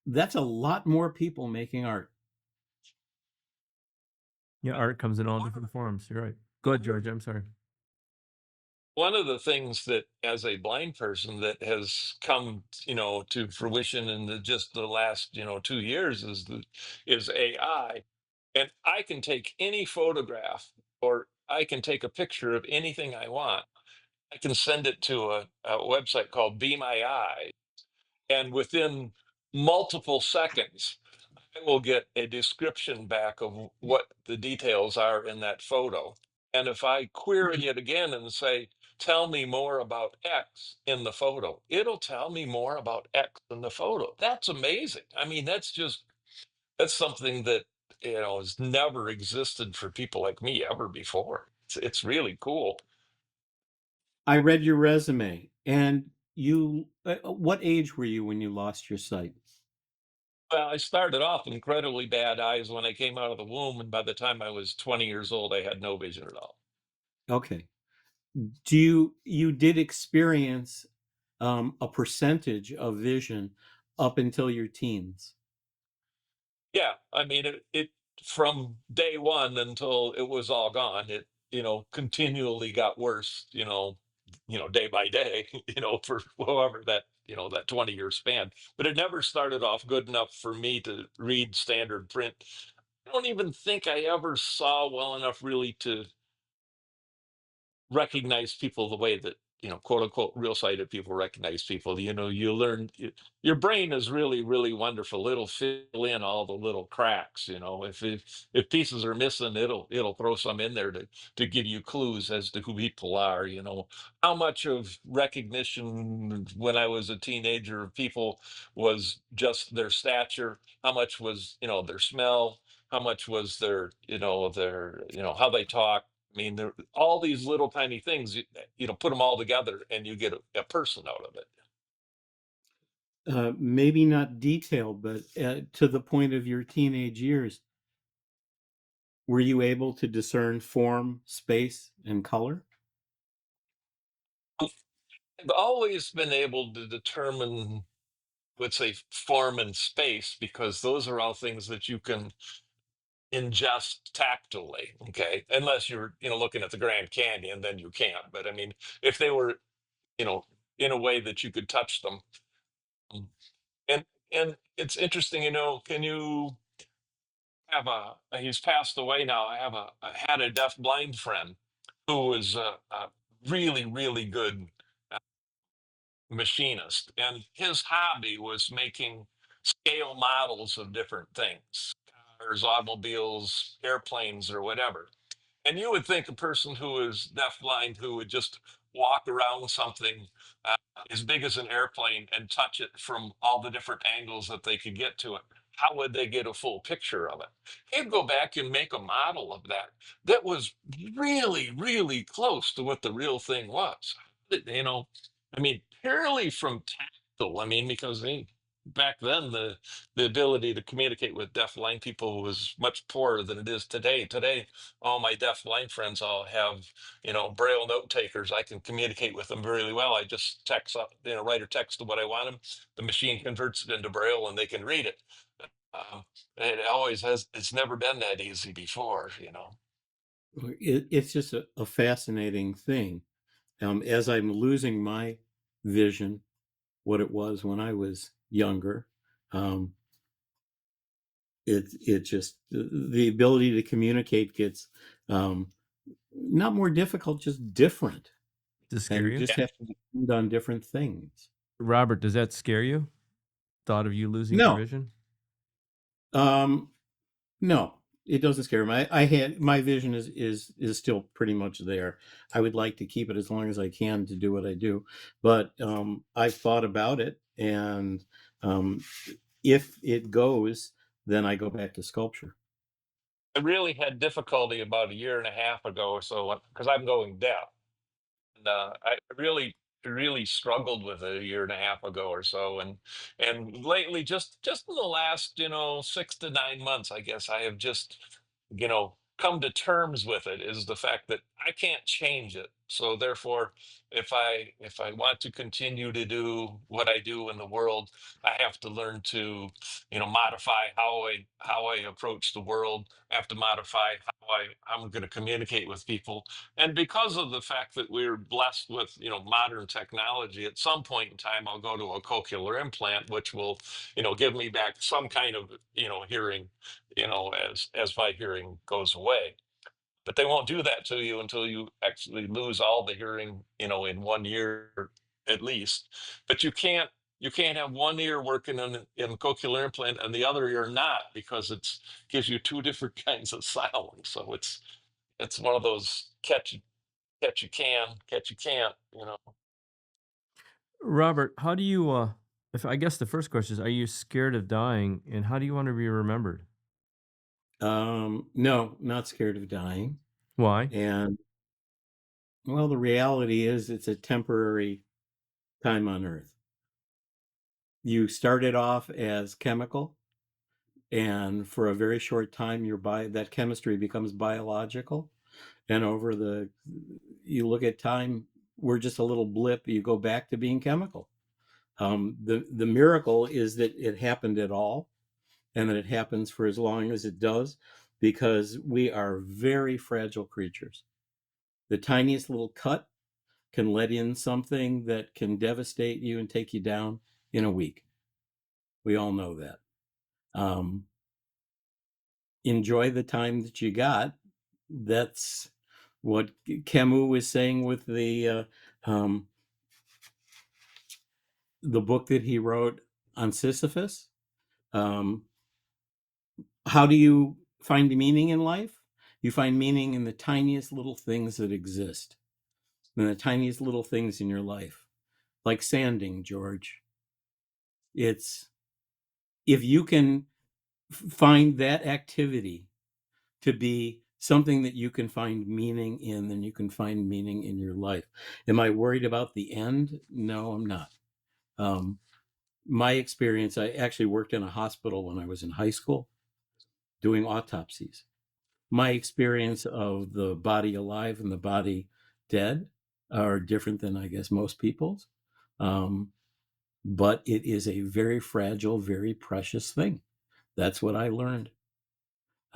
That's a lot more people making art. Yeah, art comes in all different forms. You're right. Go ahead, George. I'm sorry. one of the things that, as a blind person, that has come, to fruition in just the last, 2 years is AI, and I can take any photograph, or I can take a picture of anything I want. I can send it to a website called Be My Eye, and within multiple seconds, I will get a description back of what the details are in that photo. And if I query it again and say, tell me more about X in the photo, it'll tell me more about X in the photo. That's amazing. I mean, that's something that, has never existed for people like me ever before. It's really cool. I read your resume, and what age were you when you lost your sight? Well, I started off incredibly bad eyes when I came out of the womb, and by the time I was 20 years old, I had no vision at all. Okay. You did experience a percentage of vision up until your teens. Yeah, I mean, it from day one until it was all gone, it, continually got worse, day by day, for however that, that 20-year span. But it never started off good enough for me to read standard print. I don't even think I ever saw well enough really to recognize people the way that, quote unquote real sighted people recognize people. You learn your brain is really, really wonderful. It'll fill in all the little cracks. If pieces are missing, it'll throw some in there to give you clues as to who people are. How much of recognition when I was a teenager of people was just their stature, how much was, their smell, how much was their how they talk. I mean, there all these little tiny things, put them all together and you get a person out of it. Maybe not detailed, but to the point of your teenage years, were you able to discern form, space, and color? I've always been able to determine, let's say, form and space, because those are all things that you can ingest tactilely, okay? Unless you're, looking at the Grand Canyon, then you can't. But I mean, if they were, you know, in a way that you could touch them. um, And and it's interesting, can you have he's passed away now. I had a deaf blind friend who was a really, really good machinist, and his hobby was making scale models of different things, cars, automobiles, airplanes, or whatever. And you would think a person who is deafblind who would just walk around something uh, as big as an airplane and touch it from all the different angles that they could get to it, how would they get a full picture of it? He'd go back and make a model of that was really, really close to what the real thing was. I mean, purely from tactile. I mean, because back then the ability to communicate with deaf-blind people was much poorer than it is today. Today, all my deaf-blind friends all have, Braille note takers. I can communicate with them really well. I just text up, write or text to what I want them. The machine converts it into Braille and they can read it. Um, it always has. It's never been that easy before. It's just a fascinating thing. As I'm losing my vision, what it was when I was younger, um, it just the ability to communicate gets um, not more difficult, just different, Does it and scare you you? just have to depend on different things. Robert, does that scare you? Thought of you losing your No, vision? um, no, it doesn't scare me. I had my vision is still pretty much there. I would like to keep it as long as I can to do what I do, but I've thought about it, and um, if it goes, then I go back to sculpture. I really had difficulty about a year and a half ago or so because I'm going deaf. And I really struggled with it a year and a half ago or so, and lately, just in the last 6 to 9 months, I guess I have just come to terms with it. Is the fact that I can't change it. So therefore, if I want to continue to do what I do in the world, I have to learn to modify how I approach the world. I have to modify how I'm going to communicate with people. And because of the fact that we're blessed with modern technology, at some point in time I'll go to a cochlear implant, which will give me back some kind of hearing, as my hearing goes away. But they won't do that to you until you actually lose all the hearing, in 1 year at least. But you can't have one ear working in cochlear implant and the other ear not, because it's gives you two different kinds of sound. So it's one of those catch you can, catch you can't. Robert, how do you if I guess the first question is, are you scared of dying, and how do you want to be remembered? No, not scared of dying. Why? And well, the reality is it's a temporary time on Earth. You started off as chemical, and for a very short time, that chemistry becomes biological. And you look at time, we're just a little blip. You go back to being chemical. The miracle is that it happened at all, and that it happens for as long as it does, because we are very fragile creatures. The tiniest little cut can let in something that can devastate you and take you down in a week. We all know that. Enjoy the time that you got. That's what Camus was saying with the book that he wrote on Sisyphus. How do you find meaning in life? You find meaning in the tiniest little things that exist, in the tiniest little things in your life, like sanding, George. It's if you can find that activity to be something that you can find meaning in, then you can find meaning in your life. Am I worried about the end? No, I'm not. My experience, I actually worked in a hospital when I was in high school doing autopsies. My experience of the body alive and the body dead are different than I guess most people's. But it is a very fragile, very precious thing. That's what I learned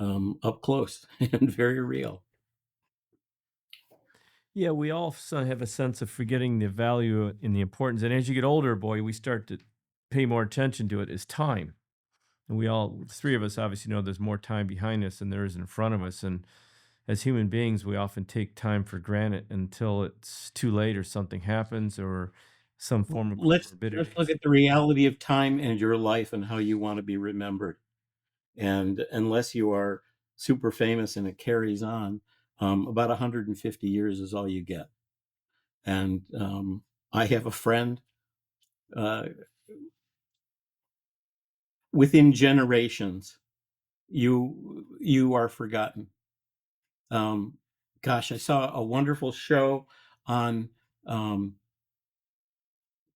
up close and very real. Yeah, we all have a sense of forgetting the value and the importance. And as you get older, boy, we start to pay more attention to it, is time. And we all, three of us, obviously know there's more time behind us than there is in front of us. And as human beings, we often take time for granted until it's too late or something happens or some form of Let's comorbidity. look at the reality of time and your life and how you want to be remembered. And unless you are super famous and it carries on, about 150 years is all you get. And I have a friend, within generations, you are forgotten. Gosh, I saw a wonderful show on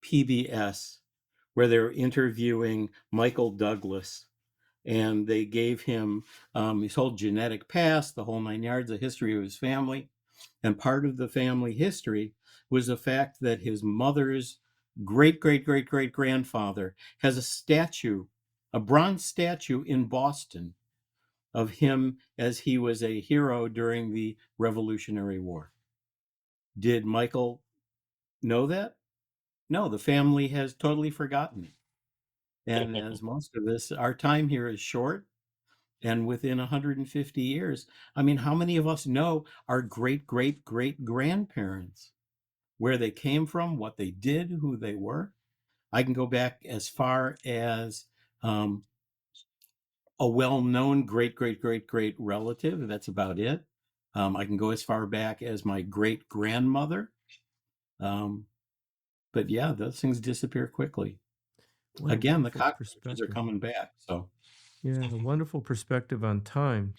PBS where they're interviewing Michael Douglas, and they gave him his whole genetic past, the whole 9 yards, the history of his family. And part of the family history was the fact that his mother's great, great, great, great grandfather has a statue, a bronze statue in Boston of him as he was a hero during the Revolutionary War. Did Michael know that? No, the family has totally forgotten it. And as most of us, our time here is short. And within 150 years, I mean, how many of us know our great, great, great grandparents, where they came from, what they did, who they were? I can go back as far as a well-known great, great, great, great relative. That's about it. I can go as far back as my great grandmother. But yeah, those things disappear quickly. What a Again, the wonderful cockroaches are perspective. coming back. So Yeah, a wonderful perspective on time.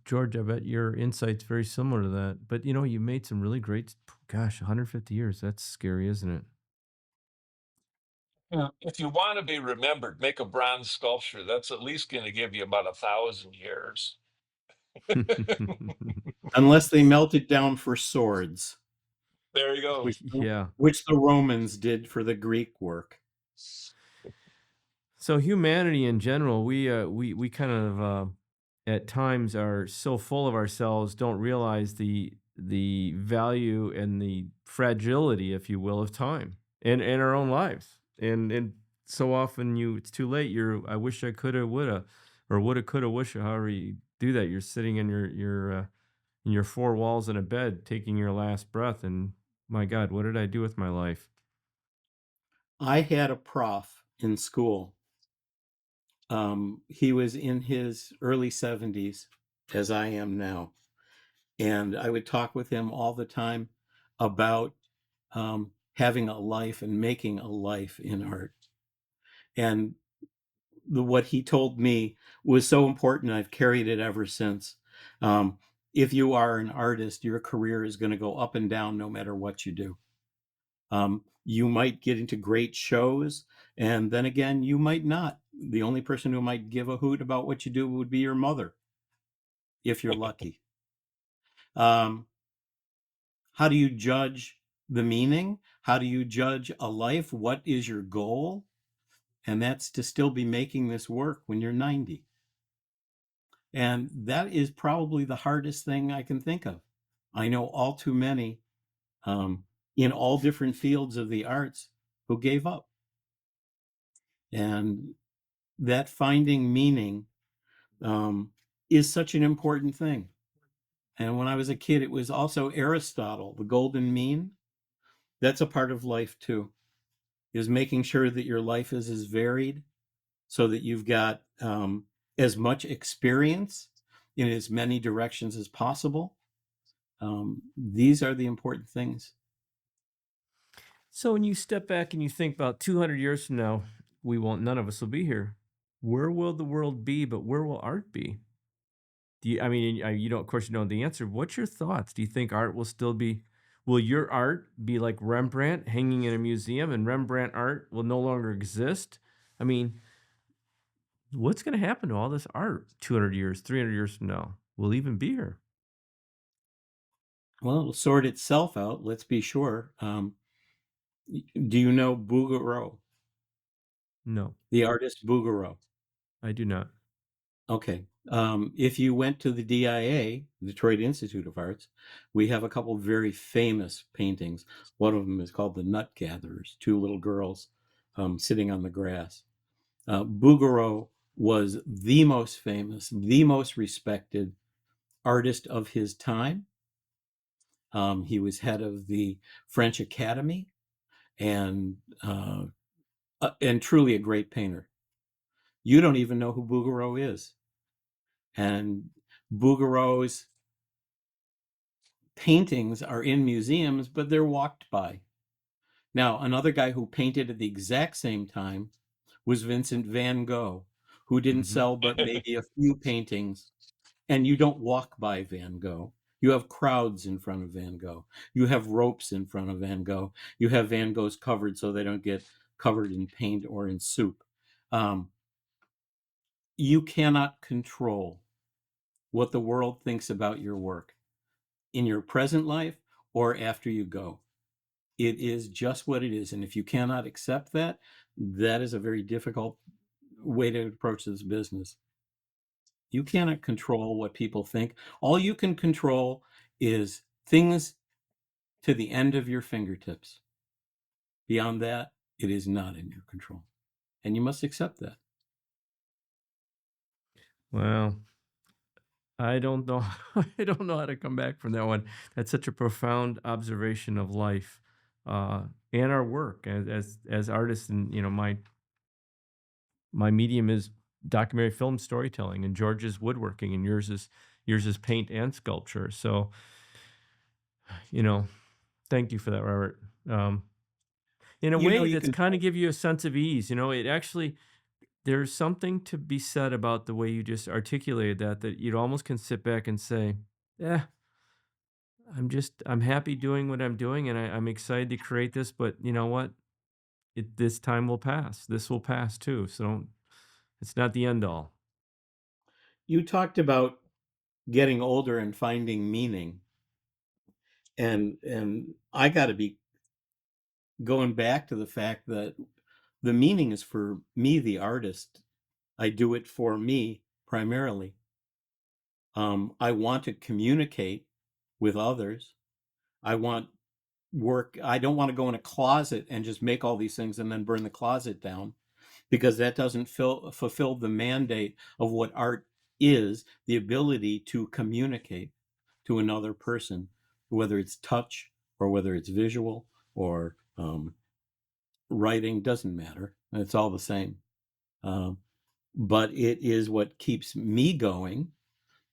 George, I bet your insight's very similar to that. But you made some really great, gosh, 150 years. That's scary, isn't Yeah. If you want to be remembered, make a bronze sculpture. That's at least going to give you about 1,000 years. it? unless they melt it down for swords, There you go. Yeah. which the Romans did for the Greek work. So humanity in general, we kind of at times are so full of ourselves, don't realize the value and the fragility, if you will, of time in our own lives. And so often it's too late. I wish I coulda, woulda, or woulda, coulda, woulda. However you do that, you're sitting in your four walls in a bed, taking your last breath, and my God, what did I do with my life? I had a prof in school. He was in his early 70s, as I am now. And I would talk with him all the time about having a life and making a life in art. And what he told me was so important. I've carried it ever since. If you are an artist, your career is going to go up and down no matter what you do. You might get into great shows, and then again, you might not. The only person who might give a hoot about what you do would be your mother, if you're lucky. How do you judge the meaning? How do you judge a life? What is your goal? And that's to still be making this work when you're 90. And that is probably the hardest thing I can think of. I know all too many in all different fields of the arts who gave up. And that finding meaning is such an important thing. And when I was a kid, it was also Aristotle, the golden mean. That's a part of life too, is making sure that your life is as varied so that you've got as much experience in as many directions as possible. These are the important things. So when you step back and you think about 200 years from now, none of us will be here. Where will the world be, but where will art be? I mean, you don't, of course, you know the answer. What's your thoughts? Do you think art will still be, will your art be like Rembrandt hanging in a museum and Rembrandt art will no longer exist? I mean, what's going to happen to all this art 200 years, 300 years from now? Will it even be here? Well, it'll sort itself out, let's be sure. Do you know Bouguereau, No, the artist Bouguereau? I do not. Okay. If you went to the DIA, Detroit Institute of Arts, we have a couple very famous paintings. One of them is called The Nut Gatherers, two little girls sitting on the grass. Bouguereau was the most famous, the most respected artist of his time. He was head of the French Academy and truly a great painter. You don't even know who Bouguereau is. And Bouguereau's paintings are in museums, but they're walked by. Now, another guy who painted at the exact same time was Vincent van Gogh, who didn't sell but maybe a few paintings. And you don't walk by Van Gogh. You have crowds in front of Van Gogh. You have ropes in front of Van Gogh. You have Van Goghs covered so they don't get covered in paint or in soup. You cannot control what the world thinks about your work in your present life or after you go. It is just what it is. And if you cannot accept that, that is a very difficult way to approach this business. You cannot control what people think. All you can control is things to the end of your fingertips. Beyond that, it is not in your control. And you must accept that. Well, I don't know. I don't know how to come back from that one. That's such a profound observation of life and our work as artists. And my medium is documentary film storytelling, and George's woodworking, and yours is paint and sculpture. So, thank you for that, Robert. In a You know, way, you that's can, kind of give you a sense of ease. It actually there's something to be said about the way you just articulated that you almost can sit back and say, "Yeah, I'm happy doing what I'm doing, and I'm excited to create this. But you know what? This time will pass. This will pass too. So it's not the end all." you talked about getting older and finding meaning. And I got to be going back to the fact that the meaning is for me, the artist. I do it for me primarily. I want to communicate with others. I want work. I don't want to go in a closet and just make all these things and then burn the closet down, because that doesn't fulfill the mandate of what art is, the ability to communicate to another person, whether it's touch or whether it's visual or writing, doesn't matter. It's all the same. But it is what keeps me going.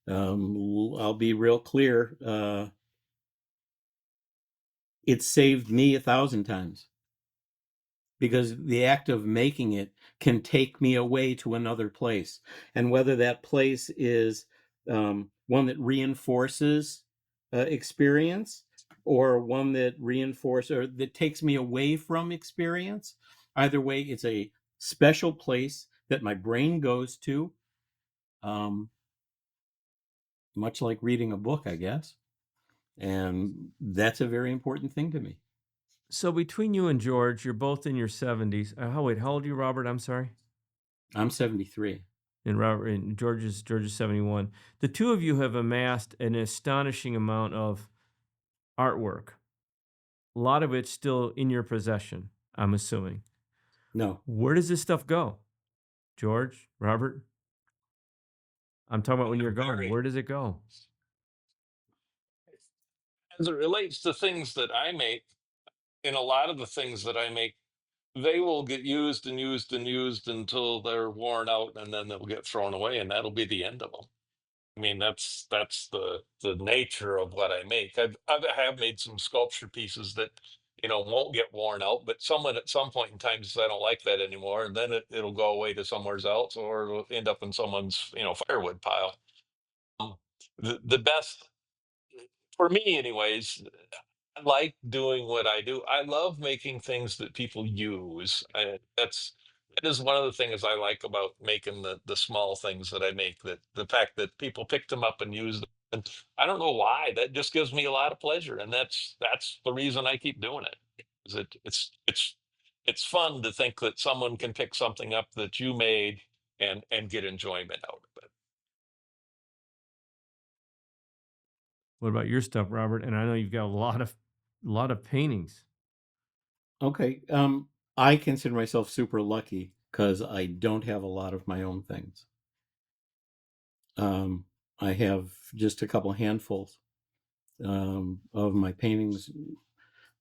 I'll be real clear. It saved me 1,000 times, because the act of making it can take me away to another place. And whether that place is one that reinforces experience, or one that reinforces or that takes me away from experience, either way, it's a special place that my brain goes to, um, much like reading a book, I guess. And that's a very important thing to me. So between you and George, you're both in your 70s. Wait, how old are you, Robert? I'm sorry. I'm 73. And George's 71. The two of you have amassed an astonishing amount of artwork. A lot of it's still in your possession, I'm assuming. No. Where does this stuff go? George, Robert? I'm talking about when you're gone. Very- Where does it go? As it relates to things that I make, in a lot of the things that I make, they will get used and used and used until they're worn out, and then they'll get thrown away, and that'll be the end of them. I mean, that's the nature of what I make. I have made some sculpture pieces that won't get worn out, but someone at some point in time says I don't like that anymore, and then it'll go away to somewhere else, or it'll end up in someone's firewood pile. Um, the best for me, anyways. I like doing what I do. I love making things that people use. That is one of the things I like about making the small things that I make. That the fact that people picked them up and used them, and I don't know why. That just gives me a lot of pleasure, and that's the reason I keep doing it. Is it's fun to think that someone can pick something up that you made and get enjoyment out of it. What about your stuff, Robert? And I know you've got a lot of paintings. Okay. I consider myself super lucky because I don't have a lot of my own things. I have just a couple handfuls of my paintings.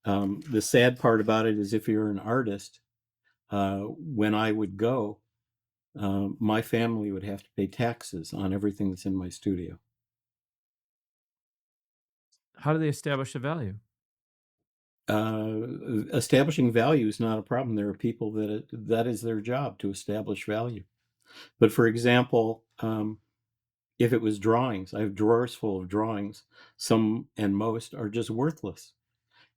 The sad part about it is if you're an artist, when I would go, my family would have to pay taxes on everything that's in my studio. How do they establish a value? Establishing value is not a problem. There are people that is their job to establish value. But for example, if it was drawings, I have drawers full of drawings. Some and most are just worthless.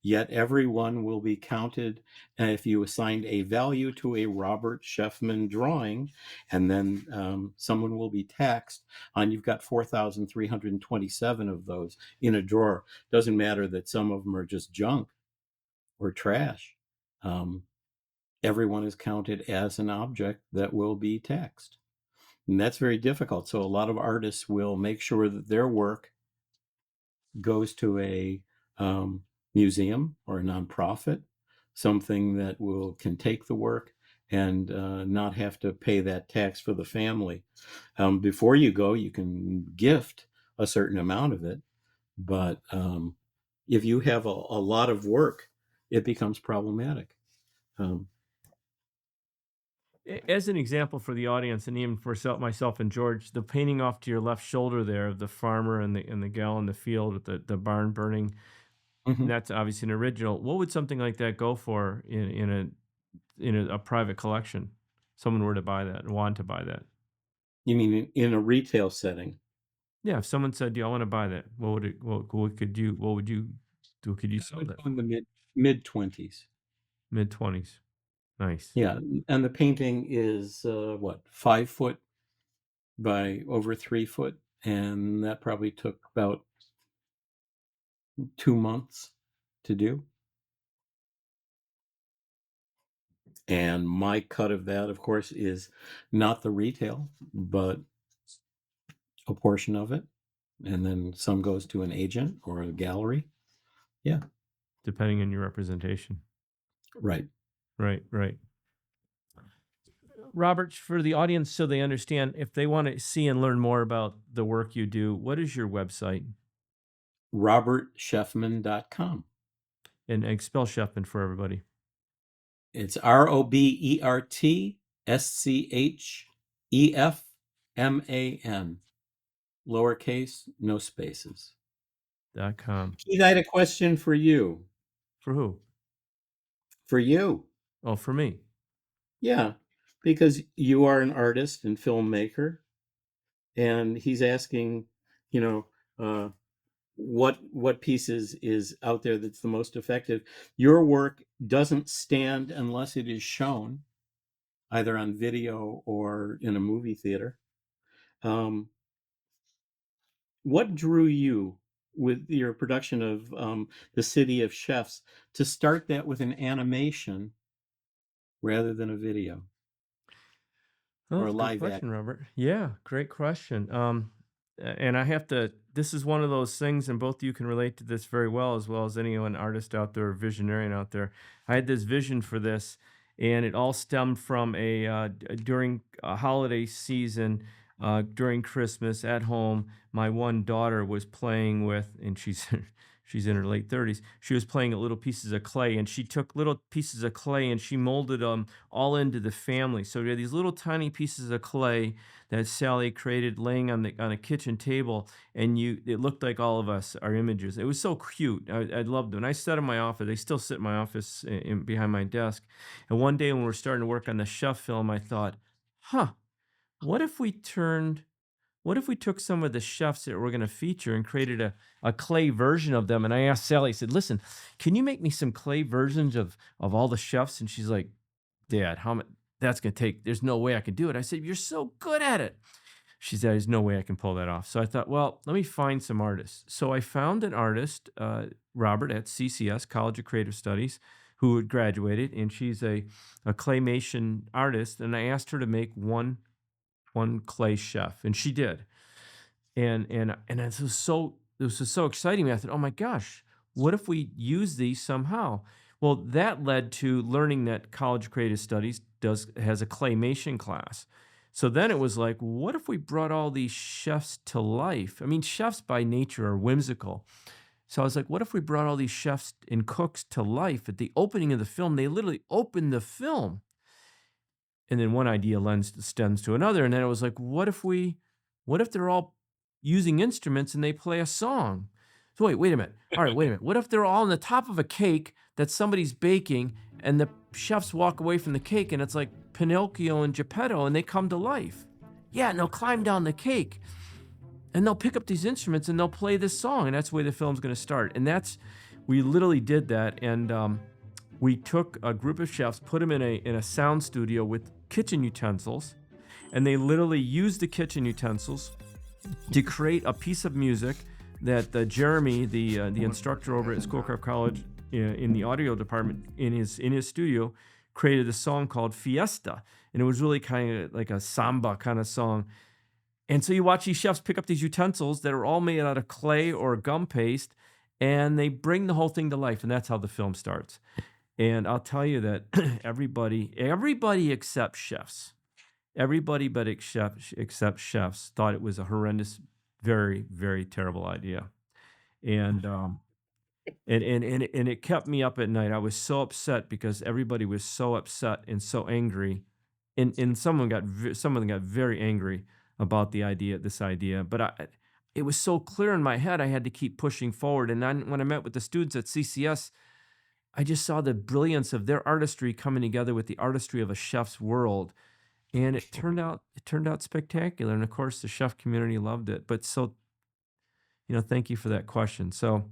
Yet every one will be counted if you assigned a value to a Robert Schefman drawing, and then someone will be taxed on you've got 4,327 of those in a drawer. Doesn't matter that some of them are just junk or trash. Everyone is counted as an object that will be taxed. And that's very difficult. So a lot of artists will make sure that their work goes to a museum or a nonprofit, something that can take the work and not have to pay that tax for the family. Before you go, you can gift a certain amount of it, but if you have a lot of work, it becomes problematic. As an example for the audience, and even for myself and George, the painting off to your left shoulder there of the farmer and the gal in the field with the barn burning, Mhm. that's obviously an original. What would something like that go for in a private collection? Someone were to buy that and want to buy that. You mean in a retail setting? Yeah, if someone said, "Yeah, I want to buy that," what would you do? Could you I sell would that? go in the mid 20s. Mid-20s. Nice. Yeah, and the painting is what, 5 foot by over 3 foot, and that probably took about 2 months to do. And my cut of that, of course, is not the retail, but a portion of it, and then some goes to an agent or a gallery. Yeah, Depending on your representation. right. Right, right. Robert, for the audience, so they understand, if they want to see and learn more about the work you do, what is your website? RobertSchefman.com. And spell Schefman for everybody. It's RobertSchefman, lowercase, no spaces. .com. Keith, I had a question for you. For who? For you. Oh, for me. Yeah, because you are an artist and filmmaker, and he's asking, you know, uh, what pieces is out there that's the most effective. Your work doesn't stand unless it is shown, either on video or in a movie theater. What drew you with your production of the City of Chefs to start that with an animation rather than a video Oh, or that's a a good live act? question, Robert. Yeah, great question. And I have to, this is one of those things, and both of you can relate to this very well as anyone artist out there, or visionarian out there. I had this vision for this, and it all stemmed from during a holiday season, during Christmas at home. My one daughter was playing with, and she's she's in her late 30s. She was playing at little pieces of clay, and she took little pieces of clay and she molded them all into the family. So we had these little tiny pieces of clay that Sally created laying on a kitchen table, and it looked like all of us, our images. It was so cute. I loved them. And I set in my office. They still sit in my office behind my desk. And one day when we were starting to work on the chef film, I thought, huh, what if we took some of the chefs that we're going to feature and created a clay version of them? And I asked Sally, I said, listen, can you make me some clay versions of all the chefs? And she's like, Dad, how much? That's going to take, there's no way I can do it. I said, you're so good at it. She said, there's no way I can pull that off. So I thought, well, let me find some artists. So I found an artist, Robert, at CCS, College of Creative Studies, who had graduated, and she's a claymation artist. And I asked her to make one clay chef, and she did. And this was so exciting. I thought, oh my gosh, what if we use these somehow? Well, that led to learning that College of Creative Studies has a claymation class. So then it was like, what if we brought all these chefs to life? I mean, chefs by nature are whimsical. So I was like, what if we brought all these chefs and cooks to life at the opening of the film? They literally opened the film. And then one idea stems to another. And then it was like, what if they're all using instruments and they play a song? So wait a minute. All right, wait a minute. What if they're all on the top of a cake that somebody's baking and the chefs walk away from the cake and it's like Pinocchio and Geppetto and they come to life? Yeah, and they'll climb down the cake and they'll pick up these instruments and they'll play this song. And that's the way the film's going to start. And we literally did that. And we took a group of chefs, put them in a sound studio with kitchen utensils, and they literally used the kitchen utensils to create a piece of music that Jeremy, the instructor over at Schoolcraft College in the audio department, in his studio, created a song called Fiesta, and it was really kind of like a samba kind of song. And so you watch these chefs pick up these utensils that are all made out of clay or gum paste, and they bring the whole thing to life, and that's how the film starts. And I'll tell you that everybody except chefs, everybody but except chefs thought it was a horrendous, very, very terrible idea. And it kept me up at night. I was so upset because everybody was so upset and so angry, and some of them got very angry about this idea. But it was so clear in my head, I had to keep pushing forward. And then when I met with the students at CCS, I just saw the brilliance of their artistry coming together with the artistry of a chef's world. And it turned out spectacular. And of course, the chef community loved it. But so, thank you for that question. So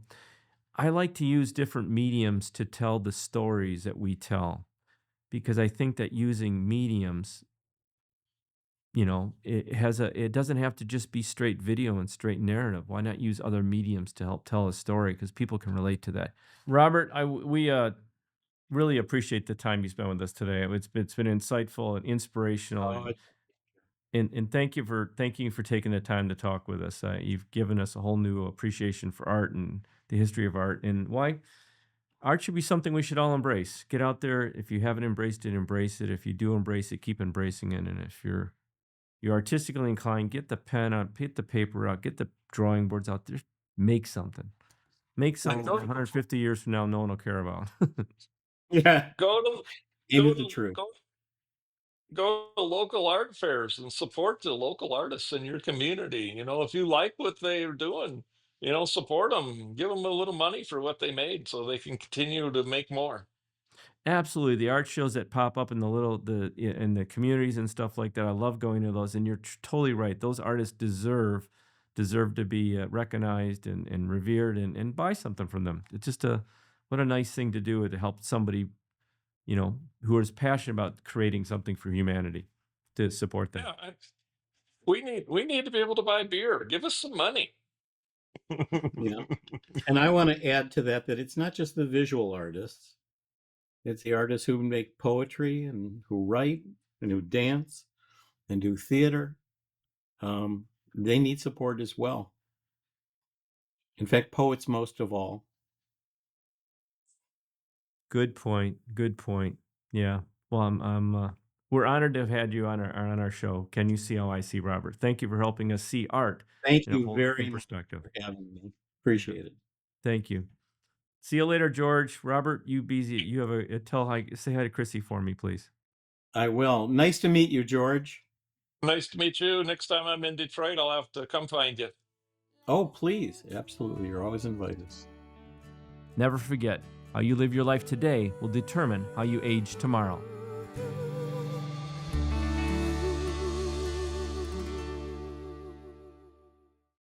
I like to use different mediums to tell the stories that we tell, because I think that using mediums, it doesn't have to just be straight video and straight narrative. Why not use other mediums to help tell a story? Because people can relate to that. Robert, we really appreciate the time you spent with us today. It's been insightful and inspirational, and thank you for taking the time to talk with us. You've given us a whole new appreciation for art and the history of art, and why art should be something we should all embrace. Get out there. If you haven't embraced it, embrace it. If you do embrace it, keep embracing it. And if you're artistically inclined, get the pen out, get the paper out, get the drawing boards out there, make something. Make something 150 years from now no one will care about. Yeah, Go to aim go at the to truth. go to local art fairs and support the local artists in your community. If you like what they're doing, support them, give them a little money for what they made so they can continue to make more. Absolutely, the art shows that pop up in in the communities and stuff like that. I love going to those, and you're totally right. Those artists deserve to be recognized and revered, and buy something from them. It's just what a nice thing to do to help somebody, who is passionate about creating something for humanity, to support them. Yeah, we need to be able to buy beer. Give us some money. You know, and I want to add to that it's not just the visual artists; it's the artists who make poetry and who write and who dance and do theater. They need support as well. In fact, poets most of all. Good point. Good point. Yeah. Well, we're honored to have had you on our show. Can you see how I see, Robert? Thank you for helping us see art Thank in a you whole very different much perspective. for having me. Appreciate it. Thank you. See you later, George. Robert, you have say hi to Chrissy for me, please. I will. Nice to meet you, George. Nice to meet you. Next time I'm in Detroit, I'll have to come find you. Oh, please. Absolutely. You're always invited. Never forget, how you live your life today will determine how you age tomorrow.